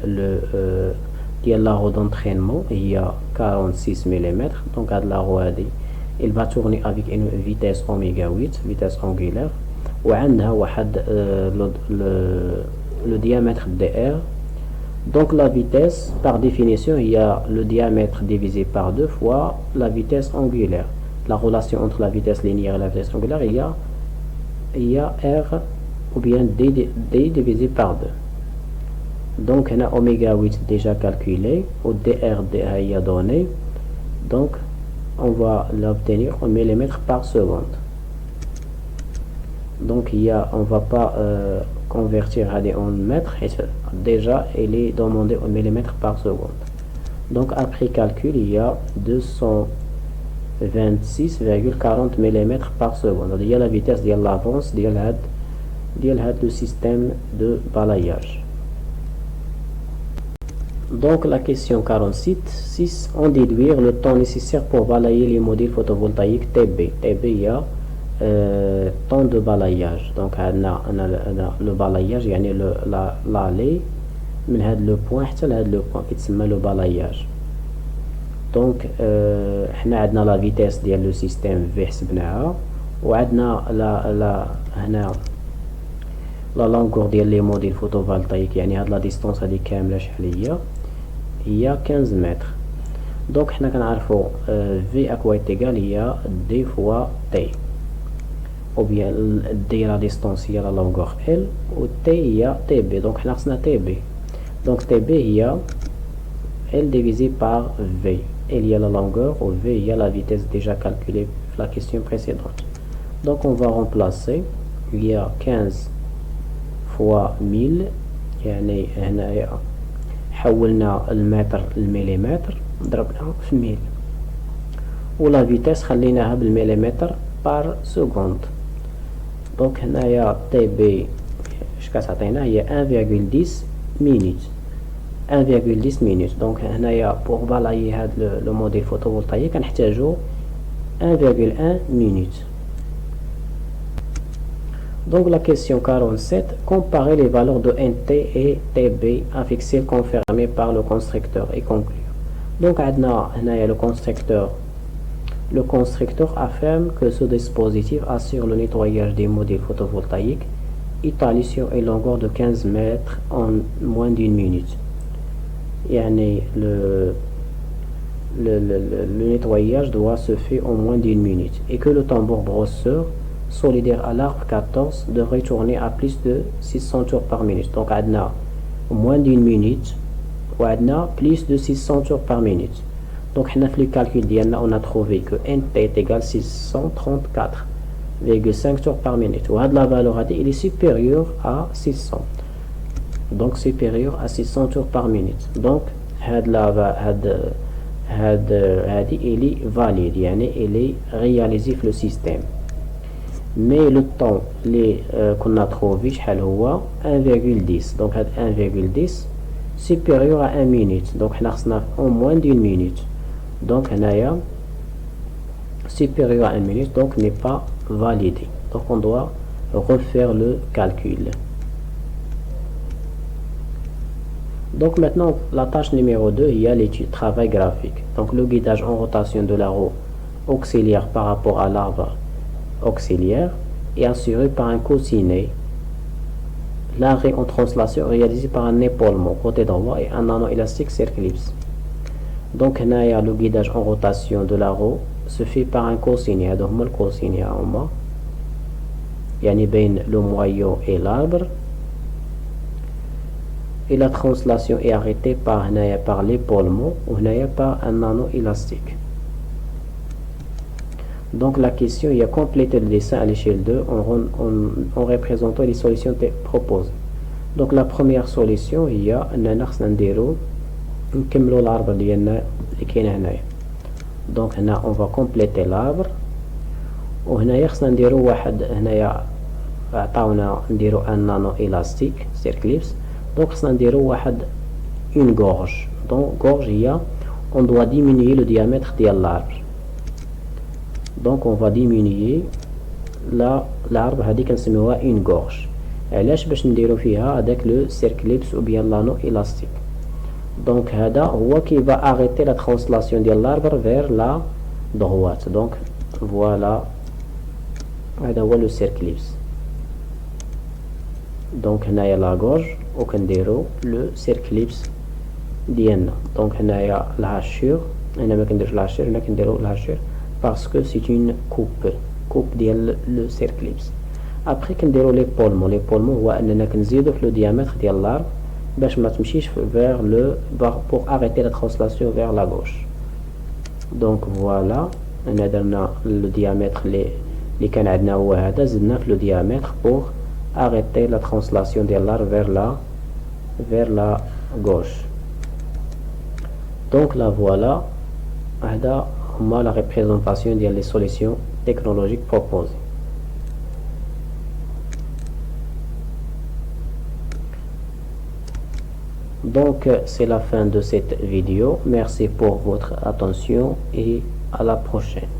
Speaker 1: la roue d'entraînement il y a 46 mm. Donc la roue il va tourner avec une vitesse oméga 8 vitesse angulaire. وعندها واحد le diamètre dr. Donc la vitesse par définition il y a le diamètre divisé par 2 fois la vitesse angulaire. La relation entre la vitesse linéaire et la vitesse angulaire il y a r ou bien d divisé par 2. Donc on a oméga 8 déjà calculé au dr il y a donné. Donc on va l'obtenir en millimètres par seconde. Donc on va pas convertir en mètres, déjà il est demandé en millimètres par seconde. Donc après calcul il y a 226,40 mm par seconde. Il y a la vitesse de l'avance de le système de balayage. Donc la question 46, on déduire le temps nécessaire pour balayer les modules photovoltaïques TB. TB il y a temps de balayage. Donc on a le balayage يعني l'aller من هذا le point حتى لهذا le point يتسمى le balayage. Donc حنا عندنا la vitesse ديال le système V حسبناها وعندنا هنا la longueur ديال les modules photovoltaïques يعني هاد la distance هذه كاملة شحال هي 15 متر. Donc حنا كنعرفوا V à quoi est égal هي D fois T. ou bien d la distance هي la longueur L و T هي TB. donc حنا خصنا TB. donc TB هي L divisé par V. L هي la longueur ou V هي la vitesse déjà calculée dans la question précédente. Donc on va remplacer il y a 15 fois 1000 يعني هنايا حولنا المتر للمليمتر ضربناها في 1000 ولا فيتاس خليناها بالمليمتر بار سكوند. دونك هنايا تي بي اش كتعطينا هي 1,10 مينوت 1,10 مينوت. دونك هنايا بوغ بالايي هاد لو موديل فوتوفولتايك كنحتاجو 1,1 minute. Donc la question 47, comparer les valeurs de NT et TB à fixer confirmées par le constructeur et conclure. Donc عندنا هنايا le constructeur. Le constructeur affirme que ce dispositif assure le nettoyage des modules photovoltaïques étalés sur une longueur de 15 mètres en moins d'une minute. يعني le nettoyage doit se faire en moins d'une minute et que le tambour brosseur solidaire à l'arbre 14 devrait tourner à plus de 600 tours par minute. Donc عندنا moins d'une minute وعندنا plus de 600 tours par minute. Donc حنا في le calcul ديالنا on a trouvé que NT est égal 634,5 tours par minute. وهاد la valeur il est supérieur à 600. Donc supérieur à 600 tours par minute. Donc هاد il est valide يعني il est réalisé في le système. Mais le temps qu'on a trouvé شحال هو 1,10. Donc هاد 1,10 supérieur à 1 minute. Donc حنا خصنا en moins d'une minute. Donc هنايا supérieur à 1 minute donc n'est pas validé. Donc on doit refaire le calcul. Donc maintenant la tâche numéro 2 il y a l'étude travail graphique. Donc le guidage en rotation de la roue auxiliaire par rapport à l'arbre auxiliaire est assuré par un coussinet. L'arrêt en translation réalisé par un épaulement côté droit et un anneau élastique circlipse. Donc هنايا le guidage en rotation de la roue se fait par un coussinet. هادو هما الكوسيني هما يعني بين le moyeu et l'arbre. Et la translation est arrêtée par l'épaulement ou par un anneau élastique. Donc la question il y a complété le dessin à l'échelle 2 en représentant les solutions proposées. Donc la première solution il y a نكملوا l'arbre ديالنا اللي كاين هنايا. Donc هنا on va compléter l'arbre وهنايا خصنا نديرو واحد هنايا عطاونا نديرو un anneau élastique circlipse. Donc خصنا نديرو واحد une gorge. Donc gorge هي on doit diminuer le diamètre ديال l'arbre. Donc on va diminuer l'arbre هذه كنسميوها une gorge. علاش؟ باش نديرو فيها هذاك le circlipse ou bien l'anneau élastique. Donc هذا هو qui va arrêter la translation de l'arbre vers la droite. Donc voilà هذا هو le circlipse. Donc هنايا la gorge وكنديرو le circlipse ديالنا. Donc هنايا الهاشور هنا ما كنديروش الهاشور هنا كنديرو الهاشور parce que c'est une coupe ديال le circlipse. Après كنديرو l'épaulement. L'épaulement هو اننا كنزيدو في le diamètre ديال l'arbre باش ما تمشيش vers le bas pour arrêter la translation vers la gauche. Donc voilà هنا درنا le diamètre اللي كان عندنا هو هذا زدنا في le diamètre pour arrêter la translation de l'arbre vers la gauche. Donc là voilà هذا هما la représentation ديال les solutions technologiques proposées. Donc c'est la fin de cette vidéo. Merci pour votre attention et à la prochaine.